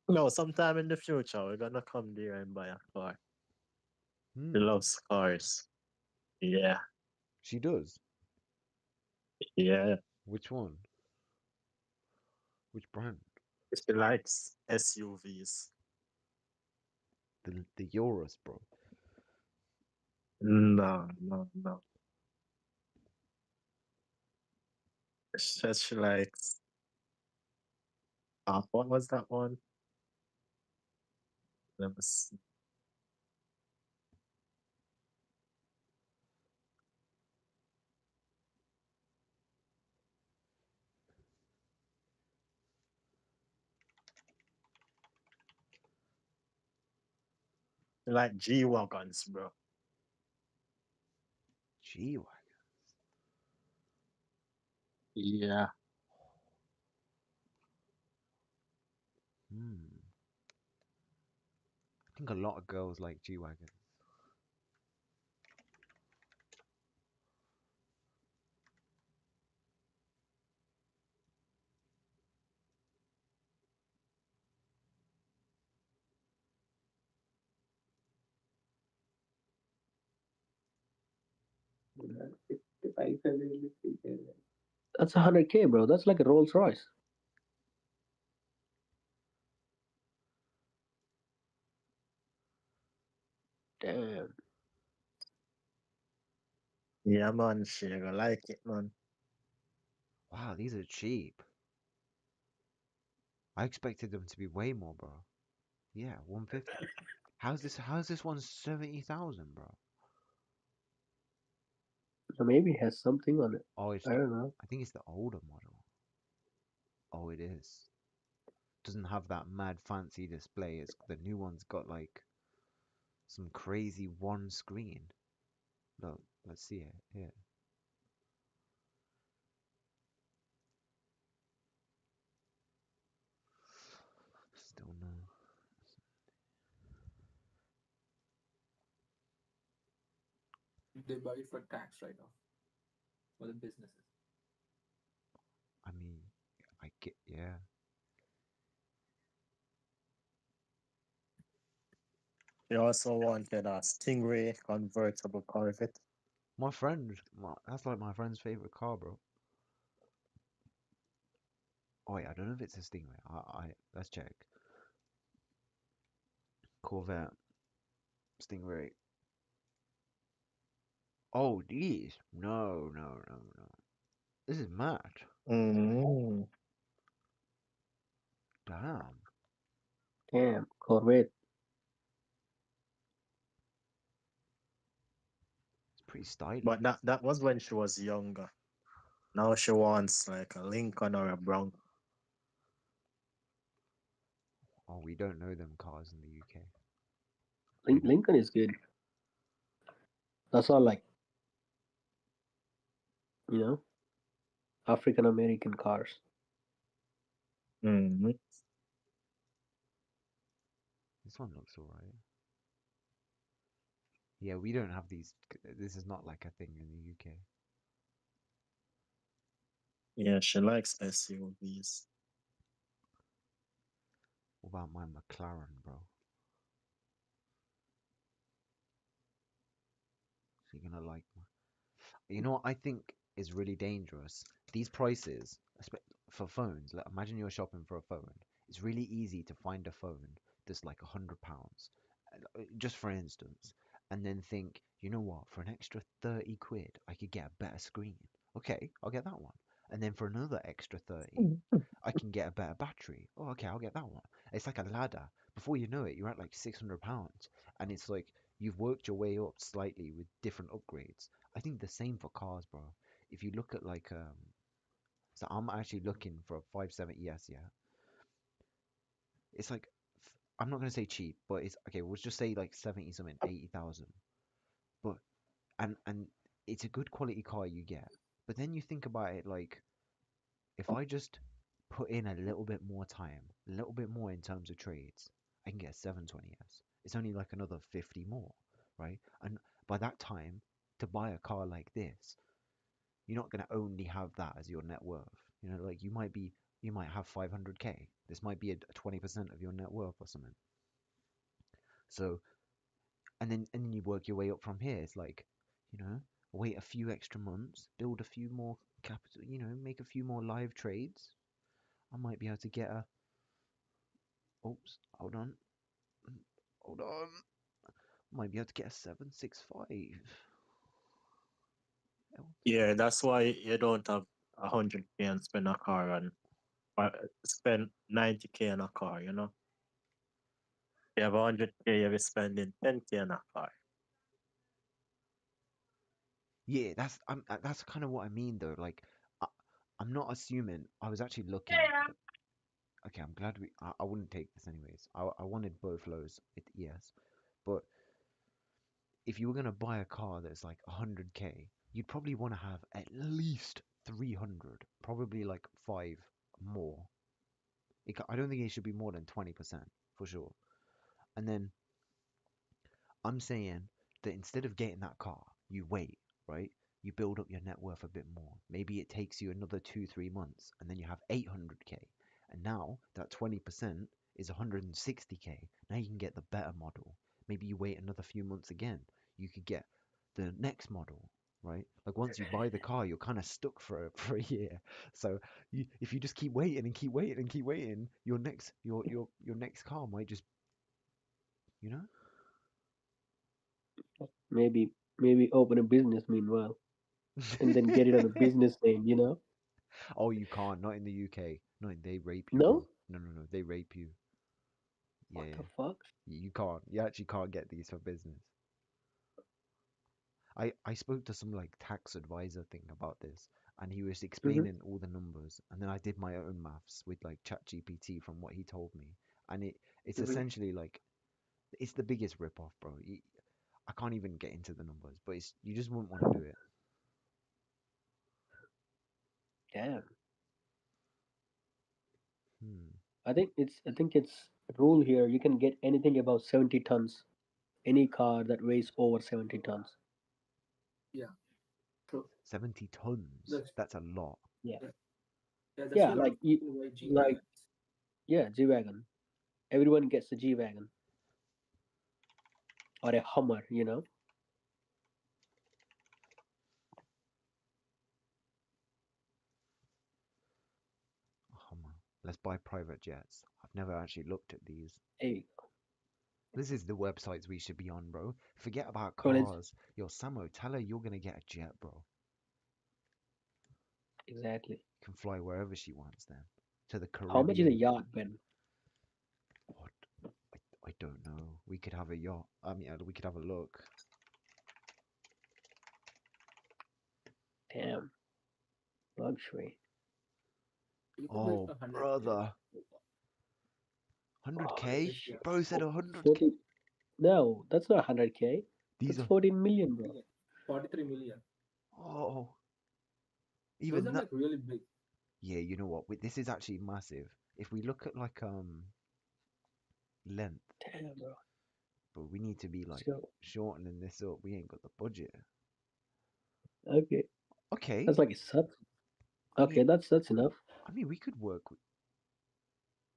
No, sometime in the future we're gonna come there and buy a car. She Hmm. loves cars. Yeah, She does. yeah. Which one? Which brand? She likes SUVs. The Eurus, bro. No, no, no. She says she likes. What was that one? Let me see. She like G wagons, bro. G wagon. Yeah. Hmm. I think a lot of girls like G wagon. That's 100K, bro. That's like a Rolls Royce. Damn. Yeah, man. She gonna like it, man. Wow, these are cheap. I expected them to be way more, bro. Yeah, 150. How's this one 70,000, bro? So maybe it has something on it. Oh, it's I don't know. I think it's the older model. Oh, it is. Doesn't have that mad fancy display. It's the new one's got like some crazy one screen. Look, let's see it. Yeah. Still no. They buy it for tax write-off for the businesses. I mean, I get yeah. She also wanted a Stingray convertible Corvette. That's like my friend's favorite car, bro. Oh wait, I don't know if it's a Stingray. Let's check. Corvette, Stingray. Oh, these? No, no, no, no. This is mad. Mm. Damn, Damn, Corvette. it's pretty stylish. But that was when she was younger. Now she wants like a Lincoln or a Bronco. Oh, we don't know them cars in the UK. Maybe. Lincoln is good. That's all like, you know, African American cars. Mm. This one looks alright. Yeah, we don't have these. This is not like a thing in the UK. Yeah, she likes SUVs. What about my McLaren, bro? So you're gonna like you know what I think is really dangerous? These prices for phones. Like, imagine you're shopping for a phone. It's really easy to find a phone that's like £100, just for instance, and then think, you know what? For an extra 30 quid, I could get a better screen. Okay, I'll get that one. And then for another extra 30, I can get a better battery. Oh, okay, I'll get that one. It's like a ladder. Before you know it, you're at like £600, and it's like you've worked your way up slightly with different upgrades. I think the same for cars, bro. If you look at like so I'm actually looking for a 570S, yeah. It's like I'm not gonna say cheap, but it's okay. We'll just say like 70 something, 80,000. But and it's a good quality car you get. But then you think about it like if I just put in a little bit more time, a little bit more in terms of trades, I can get a 720S. It's only like another 50 more, right? And by that time, to buy a car like this, you're not going to only have that as your net worth. You know, like you might have 500K. This might be a 20% of your net worth or something. So and then you work your way up from here. It's like, you know, wait a few extra months, build a few more capital, you know, make a few more live trades. I might be able to get a. Oops, hold on, hold on. Might be able to get a 765. Yeah, that's why you don't have 100K and spend a car and spend 90K on a car, you know? You have 100K, you'll be spending 10K on a car. Yeah, that's kind of what I mean though. Like, I, I'm not assuming. I was actually looking. Okay, I'm glad I wouldn't take this anyways. I wanted both lows. Yes, but if you were gonna buy a car that's like 100K, you'd probably want to have at least 300, probably like five more. I don't think it should be more than 20% for sure. And then I'm saying that instead of getting that car, you wait, right? You build up your net worth a bit more. Maybe it takes you another 2, 3 months, and then you have 800K. And now that 20% is 160K. Now you can get the better model. Maybe you wait another few months again. You could get the next model, right? Like once you buy the car, you're kind of stuck for for a year. So if you just keep waiting and keep waiting and keep waiting, your next car might just, you know. Maybe open a business meanwhile, and then get it on a business name. Oh, you can't. Not in the UK. No, they rape you, bro. No, No, no, no. They rape you. Yeah, what yeah. the fuck? You can't. You actually can't get these for business. I spoke to some like tax advisor thing about this, and he was Hmm. explaining all the numbers, and then I did my own maths with like ChatGPT from what he told me, and it's Hmm. essentially like it's the biggest rip off, bro. I can't even get into the numbers, but you just wouldn't want to do it. Damn. Hmm. I think it's rule here. You can get anything above 70 tons. Any car that weighs over 70 tons. Yeah, true. 70 tons. That's That's a lot. Yeah. yeah, yeah. That's Yeah, why a lot like of people buy G like wagons. yeah, G wagon. Everyone gets a G wagon or a Hummer. Oh, man. Let's buy private jets. I've never actually looked at these. Hey, This is the websites we should be on, bro. Forget about bro, let's cars. Yo, Samo, tell her you're gonna get a jet, bro. exactly. Can fly wherever she wants then. To the How much is a Caribbean. yacht, Ben? What? I don't know. We could have a yacht. I mean, we could have a look. Damn, luxury. You can buy Oh, for 100K. brother. Wow, 100K? Nice yachts. Bro said 100K. 40. No, that's not 100K. These That's are. 14 million, bro. Million. 43 million. Oh, Those even are that. like really big. Yeah, you know what? This is actually massive. If we look at like length, Damn, bro. but we need to be like So shortening this up. We ain't got the budget. okay, Okay. that's like a sub. I Okay, mean, that's enough. we could work.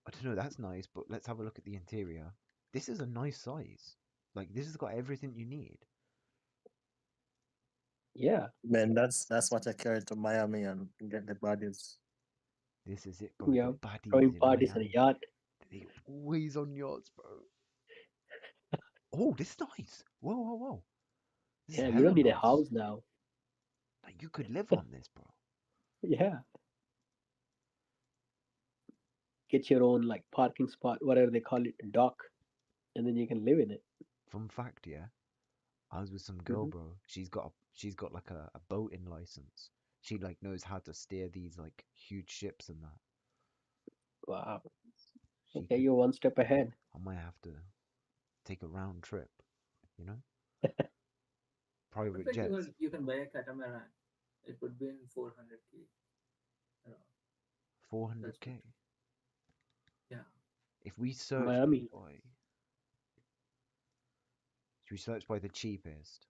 I don't know. That's nice, but let's have a look at the interior. This is a nice size. Like this has got everything you need. Yeah, Man, that's what I carry to Miami and get the bodies. This is it, bro. yeah. The baddies Throwing in parties on a Miami. yacht. They always on yachts, bro. Oh, this is nice. Whoa, whoa, whoa. This is Damn, you hella don't need a nice. house now. Like you could live on this, bro. Yeah, get your own like parking spot, whatever they call it, dock, and then you can live in it. Fun fact, yeah. I was with some girl, Hmm. bro. She's got like a boating license. She like knows how to steer these like huge ships and that. Wow. She Okay, could. you're one step ahead. I might have to take a round trip. You know, But private like jets. you can buy a catamaran. It would be in 400K. Around. That's what. 400K. Yeah. If we search Miami, by, should we search by the cheapest?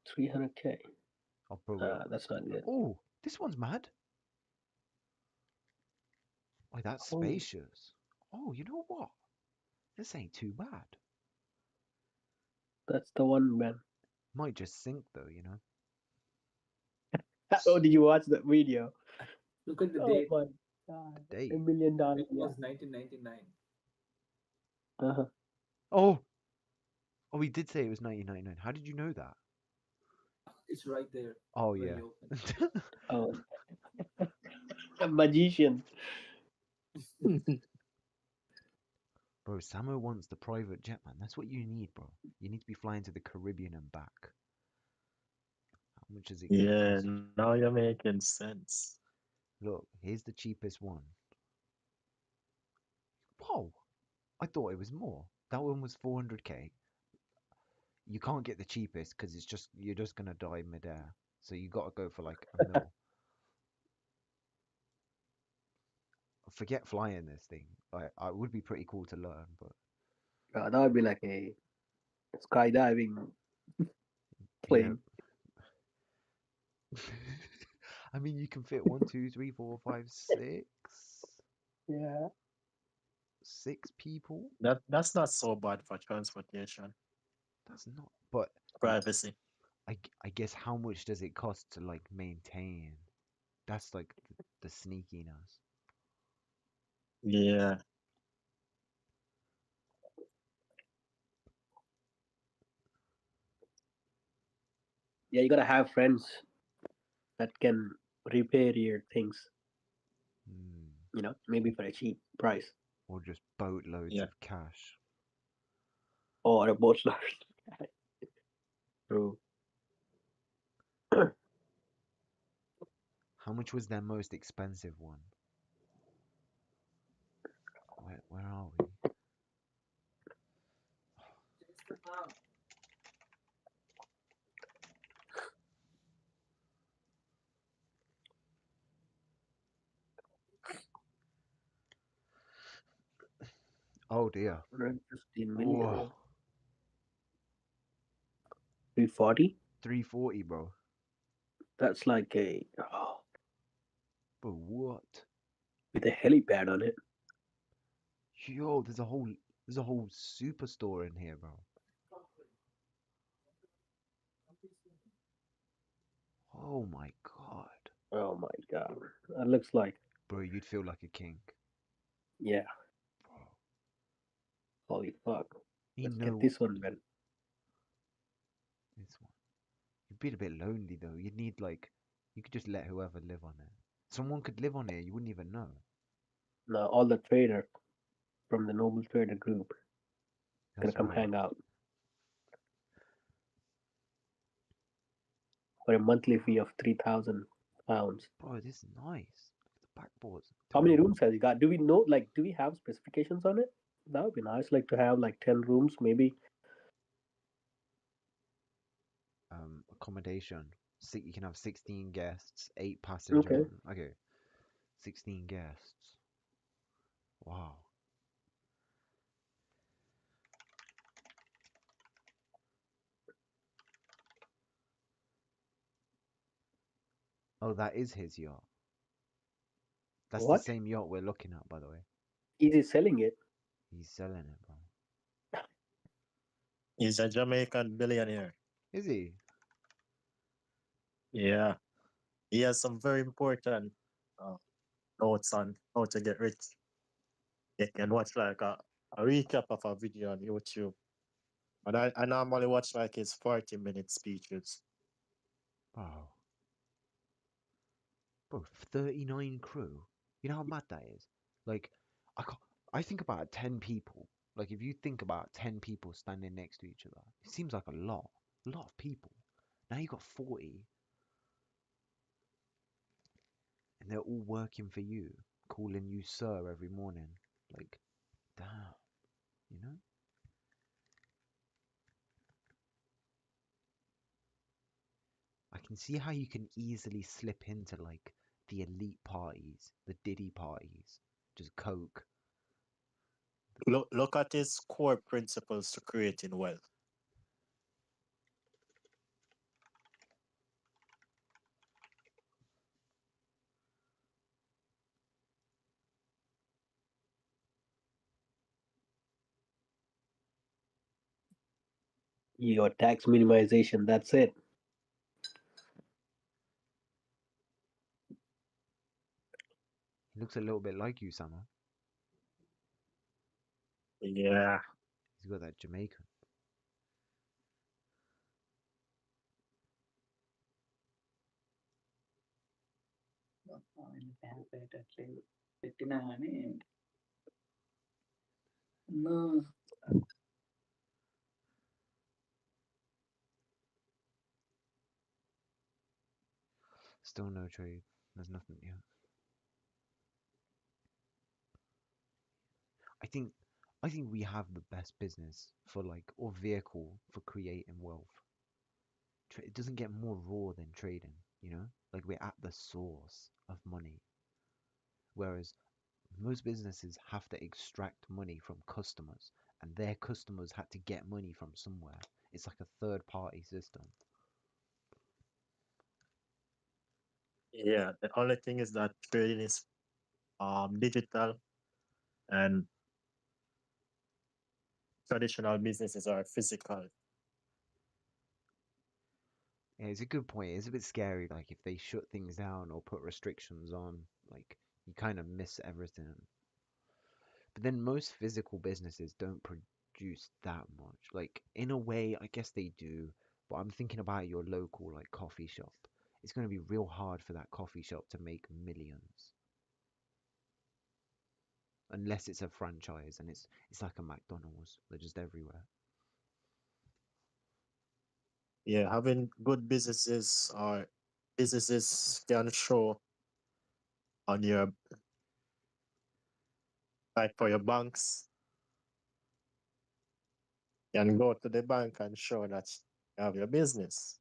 300K. I'll probably. That's not good. Oh, this one's mad. Oh, that's Oh, spacious. Oh, you know what? This ain't too bad. That's the one, man. Might just sink though, you know. Oh, did you watch that video? Look at the Oh date. my god, The a date. million dollars. It was 1999. Uh-huh. Oh, oh, we did say it was 1999. How did you know that? It's right there. Oh When yeah. you open. Oh, a magician. Bro, Samo wants the private jet, man. That's what you need, bro. You need to be flying to the Caribbean and back. How much is it gonna Yeah, cost? now you're making sense. Look, here's the cheapest one. Whoa, I thought it was more. That one was 400k. You can't get the cheapest because it's just you're just gonna die midair. So you gotta go for like a mil. Forget flying this thing. I would be pretty cool to learn, but That would be like a skydiving yeah. plane. I mean, you can fit one, two, three, four, five, Yeah. six people. That's not so bad for transportation. That's not. But Privacy. I guess how much does it cost to like maintain? That's like the sneakiness. Yeah. Yeah, you gotta have friends that can repair your things. Hmm. Maybe for a cheap price Or just boatloads Yeah. of cash. or a boatload. True. How much was their most expensive one? Where are we? Oh dear. 115 million. Whoa. 340. 340, bro. That's like Bro, what? with a helipad on it. Yo, there's a whole superstore in here, bro. Oh my god. Oh my god. That looks like, Bro, you'd feel like a king. yeah, Bro. holy fuck. You Let's get know this one, man. this one. You'd be a bit lonely though. You'd need like you could just let whoever live on it. Someone could live on it, you wouldn't even know. Now all the trader from the Noble Trader Group gonna That's come right. hang out for a monthly fee of £3,000. Bro, this is nice. The backboards. How many rooms has he got? Do we know? Like, do we have specifications on it? That would be nice. Like to have like 10 rooms, maybe. Accommodation. You can have 16 guests, 8 Okay. passenger. Okay. 16 guests. Wow. Oh, that is his yacht. That's the What? same yacht we're looking at, by the way. Is he selling it? He's selling it, bro. He's a Jamaican billionaire. Is he? Yeah. He has some very important uh, notes on how to get rich. You can watch like a recap of a video on YouTube. And I normally watch like his 40-minute speeches. Bro. Bro, 39 crew. You know how mad that is? Like, I think about 10 people. Like, if you think about 10 people standing next to each other, it seems like a lot. A lot of people. Now you got 40, and they're all working for you, calling you sir every morning. Like, damn, you know? I can see how you can easily slip into, like, the elite parties, the Diddy parties, just coke. Look at his core principles to creating wealth. Your tax minimization, that's it. He looks a little bit like you, Sama. Yeah. He's got that Jamaican. Fan పెట్టట్లేదు పెట్టినా కానీ no. Still no trade. There's nothing yet. I think we have the best business for like or vehicle for creating wealth. It doesn't get more raw than trading, you know? Like we're at the source of money. Whereas most businesses have to extract money from customers and their customers had to get money from somewhere. It's like a third party system. Yeah. The only thing is that trading is digital and traditional businesses are physical. Yeah, it's a good point. It's a bit scary, like if they shut things down or put restrictions on, like you kind of miss everything. But then most physical businesses don't produce that much. Like in a way, I guess they do, but I'm thinking about your local like coffee shop. It's going to be real hard for that coffee shop to make millions unless it's a franchise and it's like a McDonald's. They're just everywhere. Yeah, having good businesses or businesses can show on your, like for your banks, you can go to the bank and show that you have your business.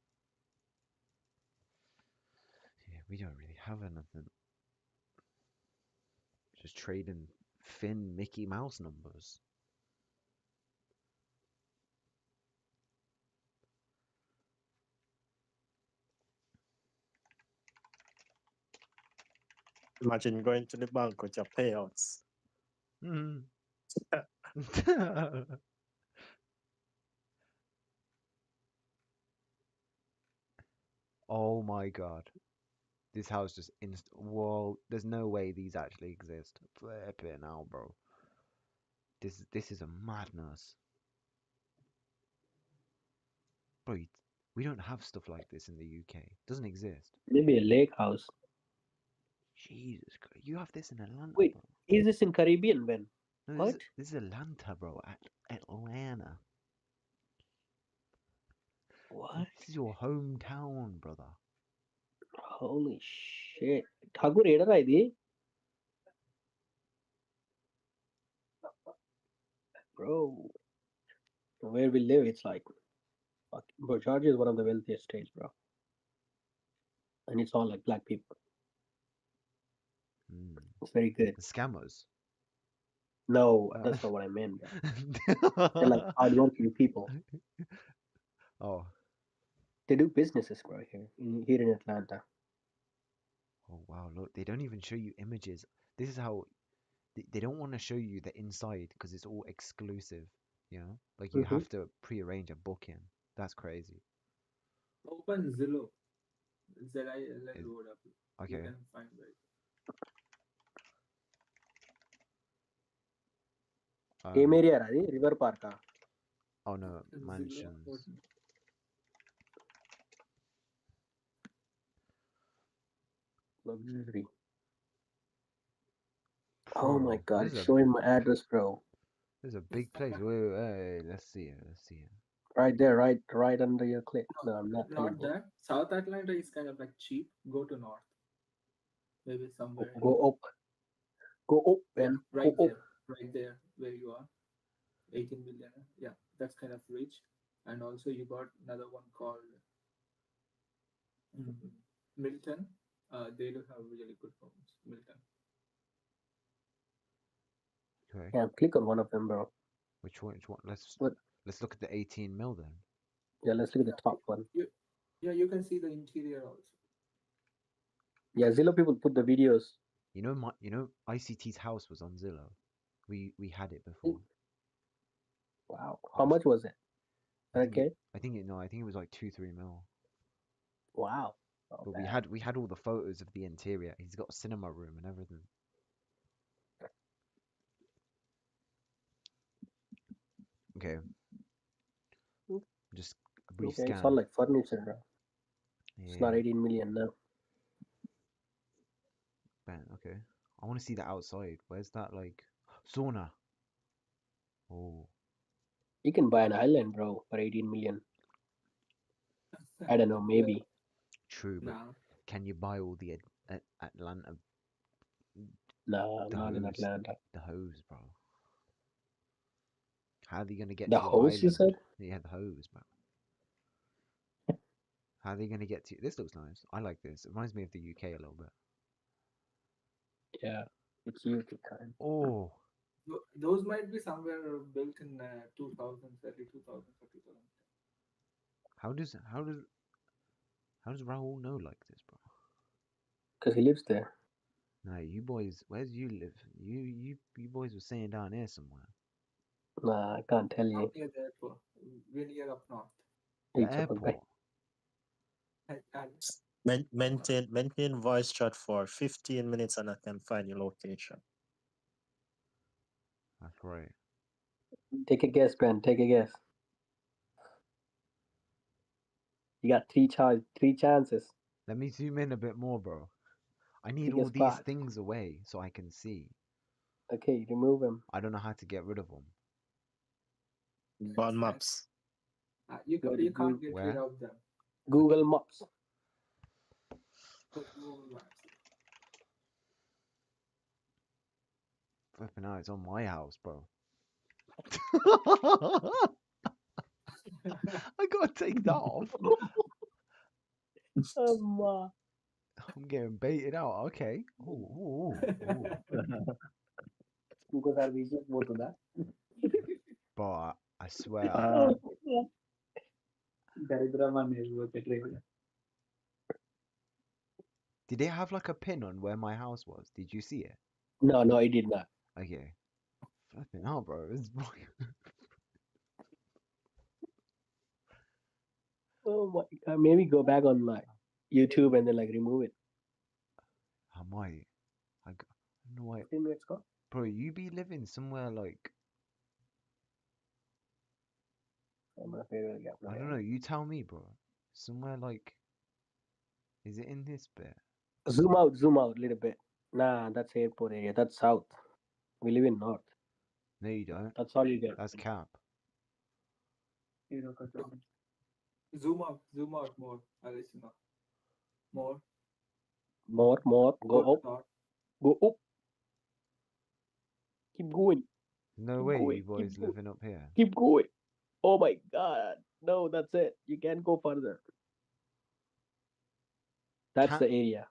Yeah, we don't really have anything. Just trading thin Mickey Mouse numbers. Imagine going to the bank with your payouts. Mm. Oh my god. This house just whoa, there's no way these actually exist. Flip it now, bro. This is a madness. Bro, we don't have stuff like this in the UK. Doesn't exist. Maybe a lake house. Jesus Christ. You have this in Atlanta, Wait, bro. is this in Caribbean, Ben? No, What? this is Atlanta, bro. Atlanta. What? This is your hometown, brother. Holy shit. Tagore ఏడరా ఇది? Bro, where we live, it's like, bro, Georgia is one of the wealthiest states, bro. And it's all like black people. Mm. It's very good. The scammers. No, that's not what I meant, bro. They're like hardworking people. Oh. They do businesses, bro, here in Atlanta. Oh wow, look, they don't even show you images. This is how they don't want to show you the inside because it's all exclusive, you know? Like you have to pre-arrange a booking. That's crazy. Open Zillow. ZILLO. Okay. You can find it. ఏం area అది? River పార్కా? Oh no, mansions. Luxury. Oh my god, This is it's showing my address, bro. This is a big place. Wait, let's see it. Let's see it. Right there, right under your click. No, I'm not that. South Atlanta is kind of like cheap. Go to north. Maybe somewhere. Go up. Go up, Ben. Right Go there. up. Right there where you are. 18 million. Yeah, that's kind of rich. And also you got another one called Milton. They do have really good homes. Milton. Okay. Yeah, click on one of them, bro. Which one? What? Let's look at the 18 mil then. Yeah, let's look at the top one. You can see the interior also. Yeah, Zillow people put the videos. You know ICT's house was on Zillow. We had it before. Wow. How much was it? Okay. I think it was like 2-3 mil. Wow. Not But bad. we had all the photos of the interior. He's got a cinema room and everything. Okay, Mm, just a brief Okay, it's all scan. like furniture, bro. It's not Yeah, 18 million now. bang. Okay, I want to see the outside. Where's that like sauna? Oh, You can buy an island, bro, for 18 million. I don't know, Yeah. maybe. true. But Nah. can you buy all the Atlanta Nah, the not in hose Atlanta. the hose, bro? How are they gonna get The to your host, you island? said? Yeah, the hose, bro. How are they gonna get to? This looks nice. I like this. It reminds me of the UK a little bit. Yeah, it's UK kind. Oh, Those might be somewhere built in 2000s, early 2000s or 2010. how does how does how does Raul know like this, bro? Because he lives there. No, you boys, where's you live? You boys were saying down here somewhere. Nah, I can't tell Not you. near the airport. We're near up north. The It's a big airport. And Maintain voice chat for 15 minutes and I can find your location. That's right. Take a guess, Ben. Take a guess. You got three chances. Let me zoom in a bit more, bro. I need Pick a all these spot. things away so I can see. Okay, remove him. I don't know how to get rid of them. On maps. you can't get rid Where? of them. Google Maps. So Google Maps. Flipping out, it's on my house, bro. I gotta take that off. I'm getting baited out. Okay. Ooh. Bro, I swear. Did it have like a pin on where my house was? Did you see it? No, he did not. Okay. Flipping out, bro. Oh my god. Maybe go back on my YouTube and then like remove it. I might. I don't know why. 15 minutes go. Bro, you be living somewhere like, I don't know. You tell me, bro. Somewhere like, is it in this bit? Zoom out a little bit. Nah, that's airport area. That's south. We live in north. No, you don't. That's all you get. That's cap. Zoom out more. I'll let you know. More. More. Go Go up. to north. Go up. Keep going. No Keep way going. you boys living up here. Keep going. Oh my god. No, that's it. You can't go further. That's Can't- the area.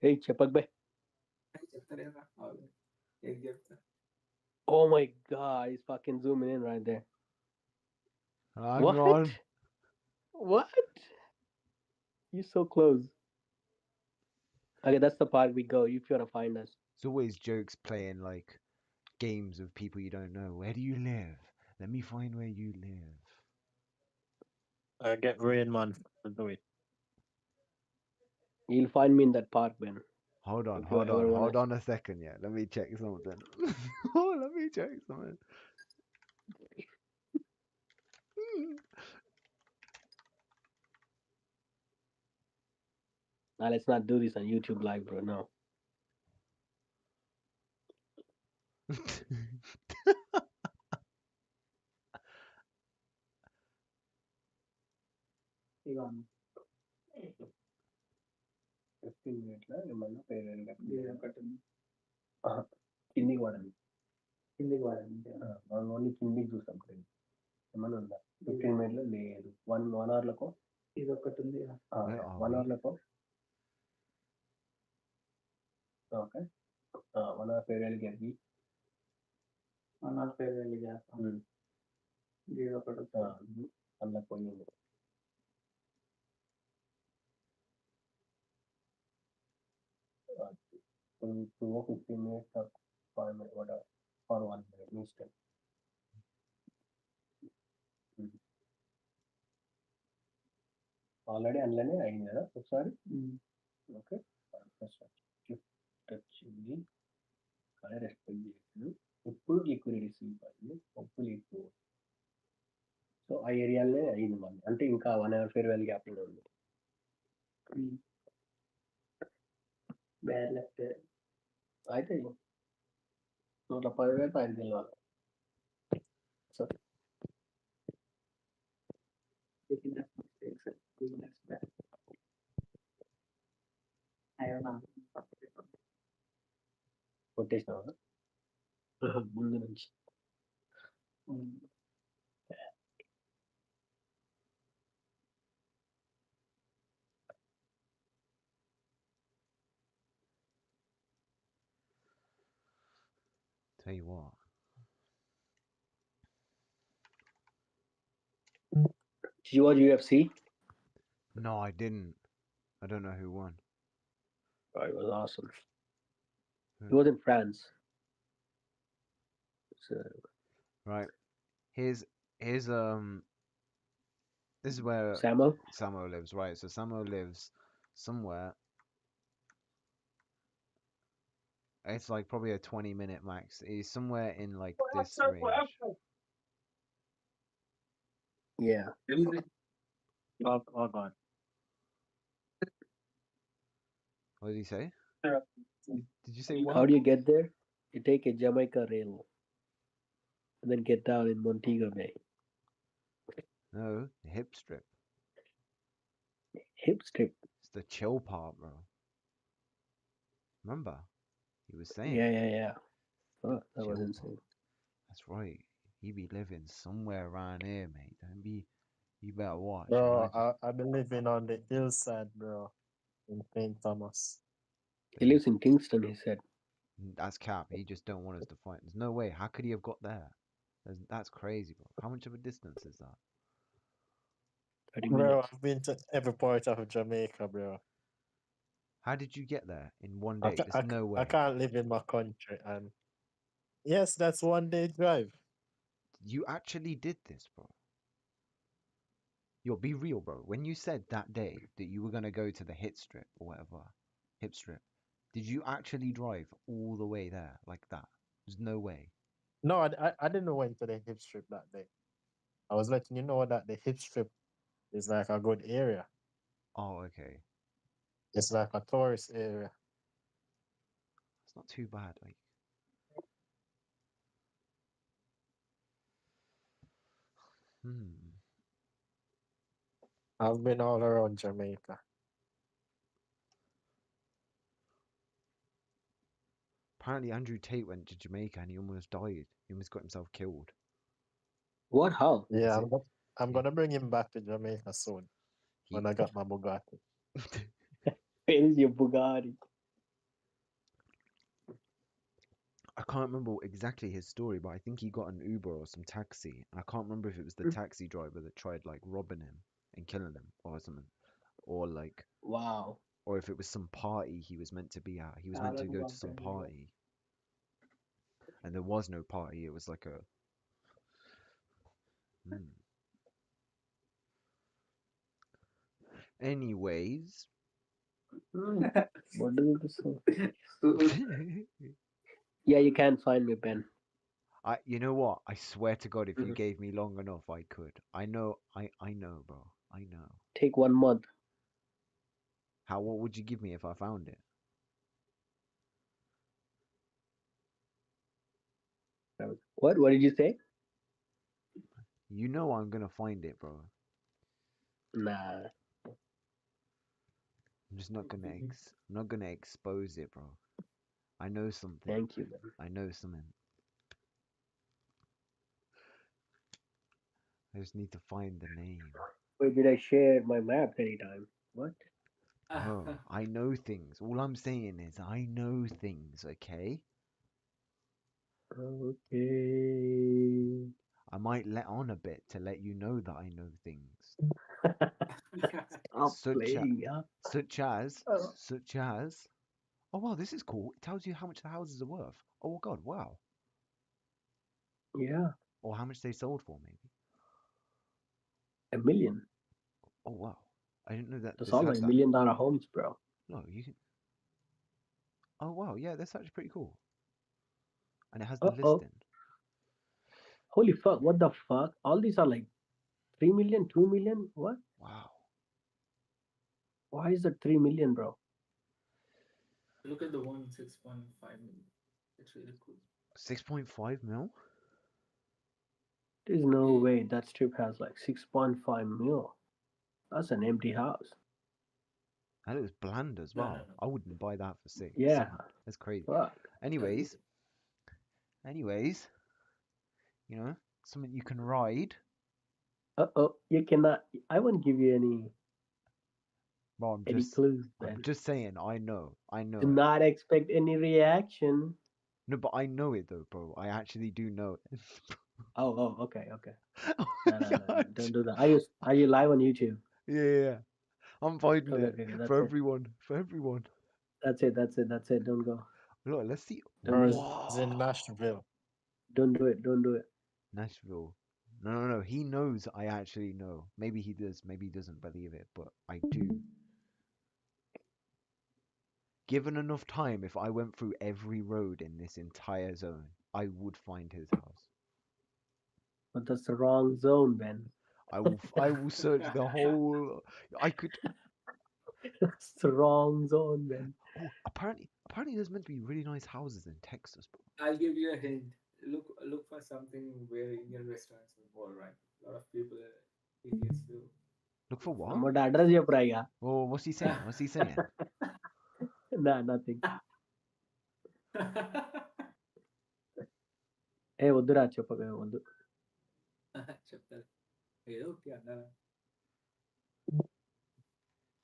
Hey, Chepak bhai. చెప్తారేనా ఏం చెప్తా Oh my god, he's fucking zooming in right there. Hang What? on. What? You're so close. Okay, that's the part we go. If you wanna find us. It's always jokes playing like games of people you don't know. Where do you live? Let me find where you live. Get Rain Man to do it. You'll find me in that park, Ben. Hold on, If you ever wanna- hold on a second. Yeah, let me check something. Oh, let me check something. Nah, let's not do this on YouTube live, bro. No. ఇవన్నీ 15 మినిట్ల ఏమన్నా పేరు కట్టింది కిందికి వాడండి మనం only కిందికి చూసాం credit ఏమన్నా ఉందా 15 మినిట్లో లేదు 1 అవర్లకు ఇది ఒకటి ఉంది Where are 1 we? అవర్లకు ఓకే 1 అవర్ పేరు గెలిగి 1 అవర్ పేరు చేస్తాం ఇది ఒకటి అందులో పోయింది to 15 minutes or 5 minutes, whatever, or 1 minute, instant. Already అందులోనే అయింది కదా ఒకసారి. ఓకే, ఫస్ట్ వచ్చింది కానీ రెస్పెక్ట్ చేయలేదు. ఇప్పుడు లిక్విడిటీ రిసీవ్ అయింది, హోప్ఫుల్లీ ఇప్పుడు. సో ఆ ఏరియాలోనే అయింది మళ్ళీ, అంటే ఇంకా 1 hour ఫేర్వెల్ గ్యాప్ ఉంది. అయితే 110,000 పైన తెలియాలి. సో కొట్టేసినావా ముందు నుంచి? Tell you what. Did you watch UFC? No, I didn't. I don't know who won. Oh, it was awesome. Who? It was in France. So, Right. Here's this is where Samuel? Samo lives, right? So Samo lives somewhere. It's like probably a 20-minute max. He's somewhere in like this range. Yeah. Oh God. What did he say? Did you say what? How do you get there? You take a Jamaica rail and then get down in Montego Bay. No, the hip strip. Hip strip. It's the chill part, bro. Remember? He was saying. Yeah. Oh, that was Chill insane. part. That's right. He be living somewhere around here, mate. Don't be. You better watch. Bro, I've been living on the hillside, bro, in St. Thomas. He lives in Kingston, he said. That's cap. He just don't want us to fight. There's no way. How could he have got there? That's crazy, bro. How much of a distance is that? 30 Bro, minutes. I've been to every part of Jamaica, bro. How did you get there in one day? There's no way. I can't live in my country, and yes, that's 1 day drive. You actually did this, bro. Yo, be real, bro. When you said that day that you were gonna go to the hip strip or whatever, hip strip, did you actually drive all the way there like that? There's no way. No, I didn't went to the hip strip that day. I was letting you know that the hip strip is like a good area. Oh, okay. It's like a tourist area. It's not too bad. Like, I've been all around Jamaica. Apparently, Andrew Tate went to Jamaica and he almost died. He almost got himself killed. What? How? Yeah, Is I'm Yeah. gonna bring him back to Jamaica soon when I got my Bugatti. Where is your Bugatti? I can't remember exactly his story, but I think he got an Uber or some taxi. I can't remember if it was the taxi driver that tried like robbing him and killing him or something, or like, Wow. or if it was some party he was meant to be at. He was meant to go to some party, and there was no party. It was like a. Anyways. What do you Yeah, you can find me, Ben. You know what? I swear to God, if you gave me long enough, I could. I know, bro. I know. Take 1 month. What would you give me if I found it? What? What did you say? You know I'm gonna find it, bro. Nah. I'm just not gonna I'm not gonna expose it, bro. I know something. Thank you, Ben. I know something. I just need to find the name. Wait, did I share my map anytime? What? Bro, I know things. All I'm saying is I know things, okay? Okay. I might let on a bit to let you know that I know things. Stop playing, yeah. Such as. Oh wow, this is cool. It tells you how much the houses are worth. Oh god, wow. Yeah. Or how much they sold for, maybe. $1 million. Oh wow. I didn't know that Those this all had like that. $1 million homes, bro. No, you can. Oh wow, yeah, that's actually pretty cool. And it has the Uh oh. listing. Holy fuck, what the fuck? All these are like 3 million, 2 million? What? Wow. Why is it 3 million, bro? Look at the one 6.5 million. It's really cool. 6.5 mil? There's no Yeah. way that strip has like 6.5 mil. That's an empty house. And it was bland as No, no, well. no. I wouldn't buy that for six. Yeah, That's crazy. fuck. Anyways, you know, something you can ride. Uh oh, you cannot. I won't give you Well, any clues, I'm man. just saying. I know Do it. not expect any reaction. No, but I know it though, bro. I actually do know it. Oh, okay, okay. Oh No, my God. don't do that. Are you live on YouTube? Yeah. I'm finding Okay, it okay, for that's it. everyone. For everyone. That's it. That's it. That's it. Don't go. Look, let's see. Don't do it. It's in Wow. Nashville. Don't do it. Don't do it. Nashville. No. He knows I actually know. Maybe he does. Maybe he doesn't believe it, but I do. Given enough time, if I went through every road in this entire zone, I would find his house. But that's the wrong zone, Ben. I will search the whole. I could. That's the wrong zone, Ben. Oh, apparently there's meant to be really nice houses in Texas, bro. I'll give you a hint. Look for something where Indian restaurants are more, right? A lot of people idiots do. Look for what? What address you praya? Oh, what's he saying? What's he saying? Nah, nothing. Hey, వద్దురా చెప్పగా వద్దు. చెప్తారు ఏదో okay అన్నారా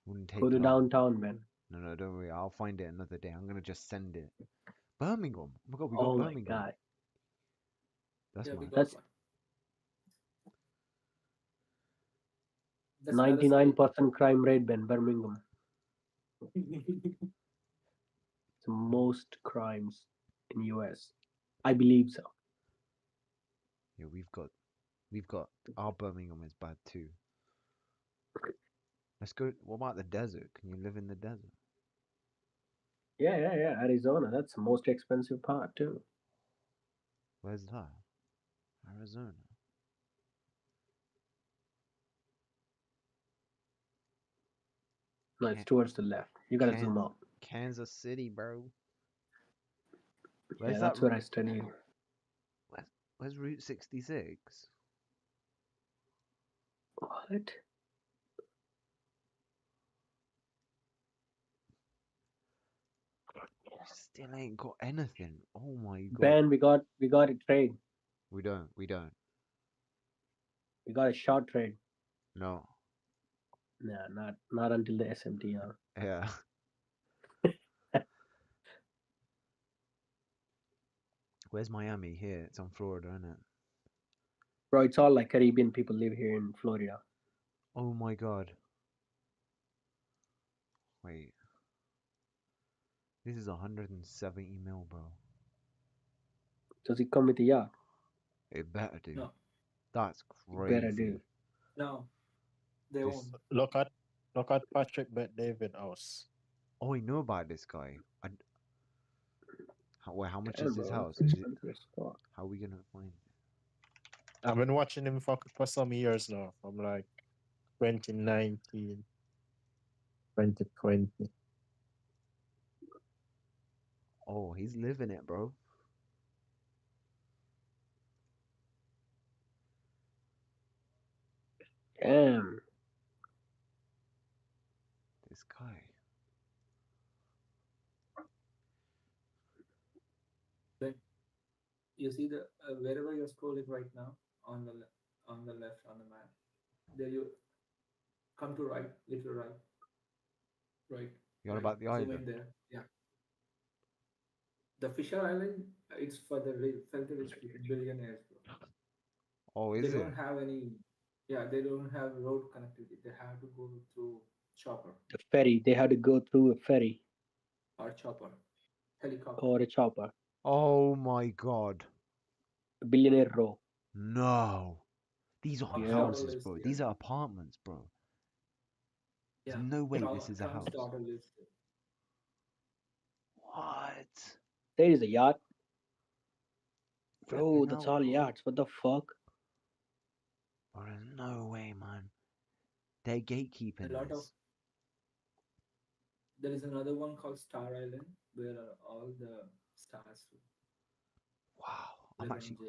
Wouldn't take Go to long. downtown, man. No, don't worry. I'll find it another day. I'm gonna just send it. Birmingham. Oh my God, we got Oh my Birmingham. god. That's Yeah, we mad. got That's one. That's another 99% crime rate, Ben. Birmingham. state. It's the most crimes in US. I believe so. Yeah, we've got our Birmingham is bad too. Let's go. What about the desert? Can you live in the desert? Yeah. Arizona. That's the most expensive part too. Where's that? Arizona. No, it's towards the left. You gotta zoom out. Kansas City, bro. Yeah, Where's that's that? where I study. Where's Route 66? What? Still ain't got anything. Oh my God. Ben, we got a trade. We don't. We got a short trade. No. Nah, not until the SMT. Yeah. Where's Miami? Here. It's on Florida, isn't it? Bro, it's all like Caribbean people live here in Florida. Oh my God. Wait. This is 170 mil, bro. Does it come with a yacht? It better do. No. That's It better crazy. do. No, they This- won't. Look at Patrick Bet David house. Oh, I know about this guy. How much Damn, is his bro, house? it's expensive as fuck. How are we gonna find it? I've been watching him for some years now, from like 2019, 2020. Oh, he's living it, bro. Damn. This guy. Like you see the wherever you're scrolling right now on the on the left on the map, there you come to right, little right, right. You're right. about the Zoom island. in there. Yeah. The Fisher Island, it's for the filter rich people, billionaires, bro. Oh, They is it? don't have any. Yeah, they don't have road connectivity. They have to go through chopper The ferry. They had to go through a ferry or chopper, helicopter. or a chopper. Oh my God. A billionaire row. No. These aren't Yeah. houses, Is bro. there. These are apartments, bro. There's Yeah, no way this is a Trump's house. daughter lives there. What? There is a yacht. Bro, Flipping that's out, all bro. yachts. What the fuck? Bro, there's no way, man. They're A gatekeeping lot of this. There is another one called Star Island where all the stars Wow. LeBron James.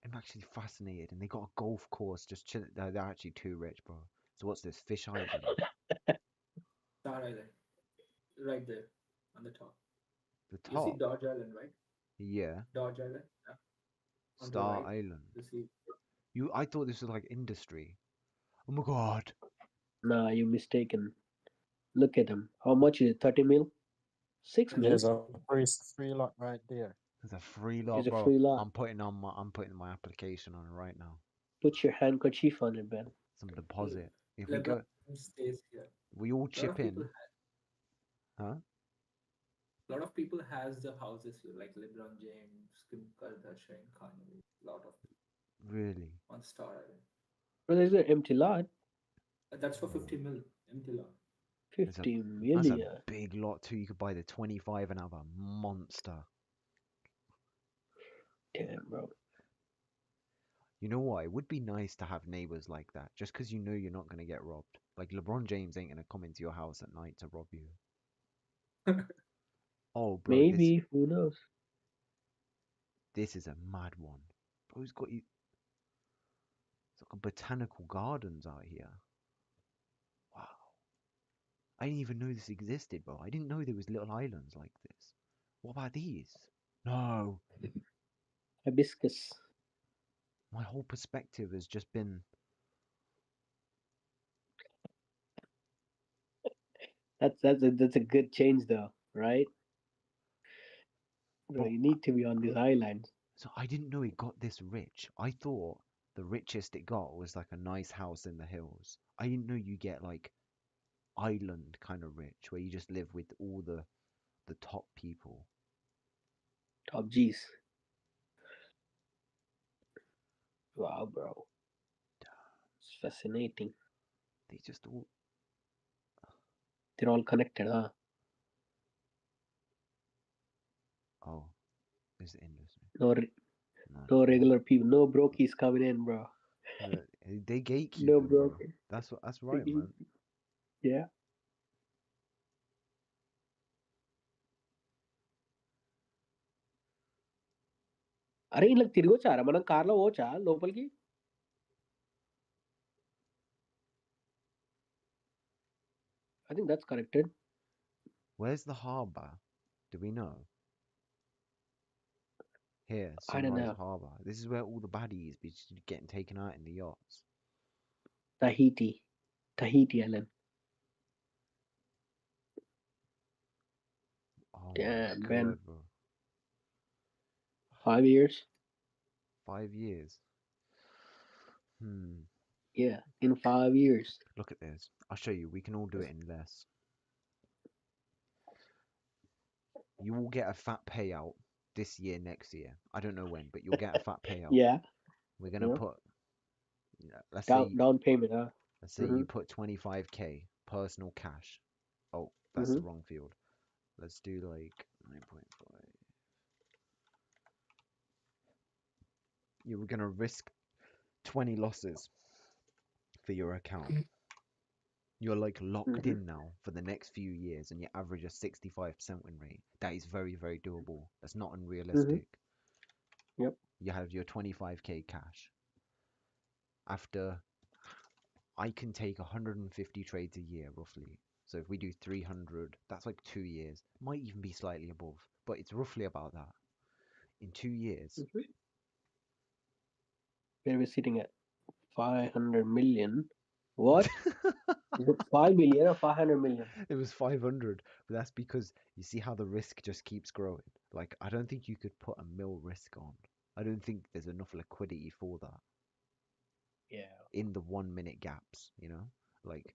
I'm actually fascinated. And they got a golf course just chilling. They're actually too rich, bro. So what's this? Fish Island? Star Island, right there on the top. The You see top? Dodge Island, right? Yeah. Dodge Island. Yeah. On the Star right, Island. you see. I thought this was like industry. Oh my god. Nah, you mistaken. Look at them. How much is it? 30 mil? 6 mil? There's a free lot right there. There's a free lot, It's a bro. free lot. I'm putting my application on it right now. Put your handkerchief on it, man. Some People, deposit. If we LeBron go, James stays here. we all A lot chip of people, in, huh? a lot of people has the houses here, like LeBron James, Kim Kardashian, Kanye. A lot of people Really? on Star Island. But there's an empty lot. That's for 50 mil empty lot. It's a 50 That's a million. big lot too. You could buy the 25 and have a monster. Damn, bro. You know what? It would be nice to have neighbors like that, just because you know you're not gonna get robbed. Like LeBron James ain't gonna come into your house at night to rob you. Oh, bro, Maybe. Who knows? this is a mad one. Bro's got you. It's like a botanical gardens out here. Wow. I didn't even know this existed, bro. I didn't know there was little islands like this. What about these? No. Hibiscus. My whole perspective has just been. That's a good change though, right? Bro, Bro, you need to be on these islands. so I didn't know it got this rich. I thought the richest it got was like a nice house in the hills. I didn't know you get like island kind of rich where you just live with all the top people. Top G's. Wow, bro. It's fascinating. They just all. They're all connected, huh? Oh, is the industry? No, no regular people. No brokies coming in, bro. No, they gatekeep No him, bro. broker. That's right, man. Yeah. అరే ఇలా తిరిగి వచ్చారా మనం కార్లో పోవచ్చా లోపలికి I think that's connected. Where's the harbour? Do we know? Here, I don't Sunrise know. Harbour. This is where all the baddies be getting taken out in the yachts. Tahiti Island. Oh Damn, my man. god, bro. 5 years. 5 years. Yeah, in 5 years. Look at this. I'll show you. We can all do it in less. You will get a fat payout this year, next year. I don't know when, but you'll get a fat payout. Yeah. We're gonna Yeah. put. Let's say. Down payment, huh? Let's say you put 25k personal cash. Oh, that's the wrong field. Let's do like 9.5. You were gonna risk 20 losses for your account. You're like locked in now for the next few years, and you average a 65% win rate. That is very, very doable. That's not unrealistic. Yep. You have your 25k cash. After, I can take 150 trades a year, roughly. So if we do 300, that's like 2 years. Might even be slightly above, but it's roughly about that. In 2 years. Where we're sitting at 500 million. What? Is it 5 million or 500 million? It was 500, but that's because you see how the risk just keeps growing. Like, I don't think you could put a mil risk on. I don't think there's enough liquidity for that. Yeah. In the 1 minute gaps, you know? Like,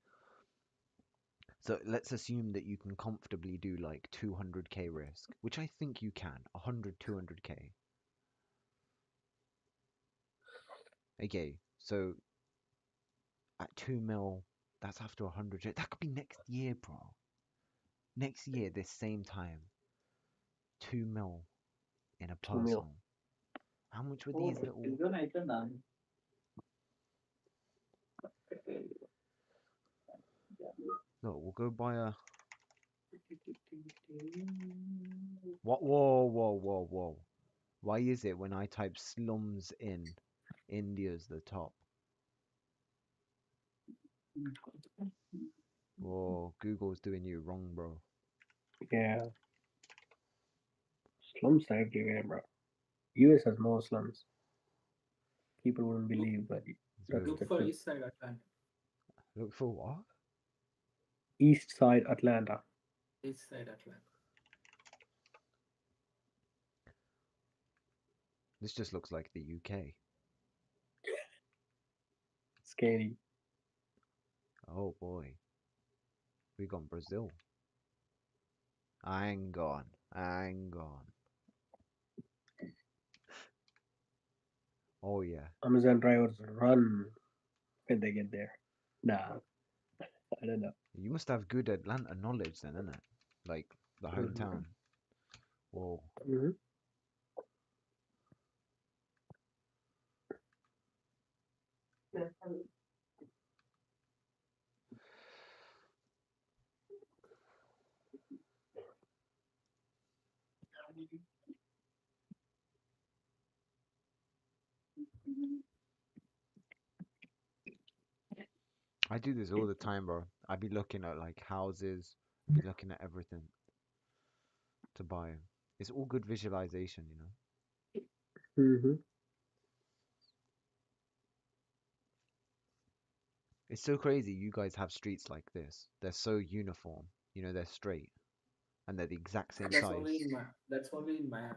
so let's assume that you can comfortably do like 200k risk, which I think you can. 100, 200k. Okay, so at 2 mil, That's after 100 days. That could be next year, bro. Next year, this same time, 2 mil in a 2 mil. personal. How much were these little? Look, we'll go buy a. What? Whoa, whoa, whoa, whoa. Why is it when I type slums in, India's the top? Whoa, Google's doing you wrong, bro. Yeah, slums are everywhere, bro. US has more slums. People wouldn't Look, believe, but Let's that's go. the look for truth. East Side Atlanta. Look for what? East Side Atlanta. East Side Atlanta. This just looks like the UK. Scary. Oh boy. We got Brazil. Hang on. Hang on. Oh yeah. Amazon drivers run when they get there. Nah, I don't know. You must have good Atlanta knowledge then, innit? Like the Mm-hmm. hometown. Whoa. Mm-hmm. I do this all the time, bro. I be looking at like houses, be looking at everything to buy. It's all good visualization, you know. Mm-hmm. It's so crazy you guys have streets like this. They're so uniform. You know, they're straight and they're the exact same That's size. only in that's only in Miami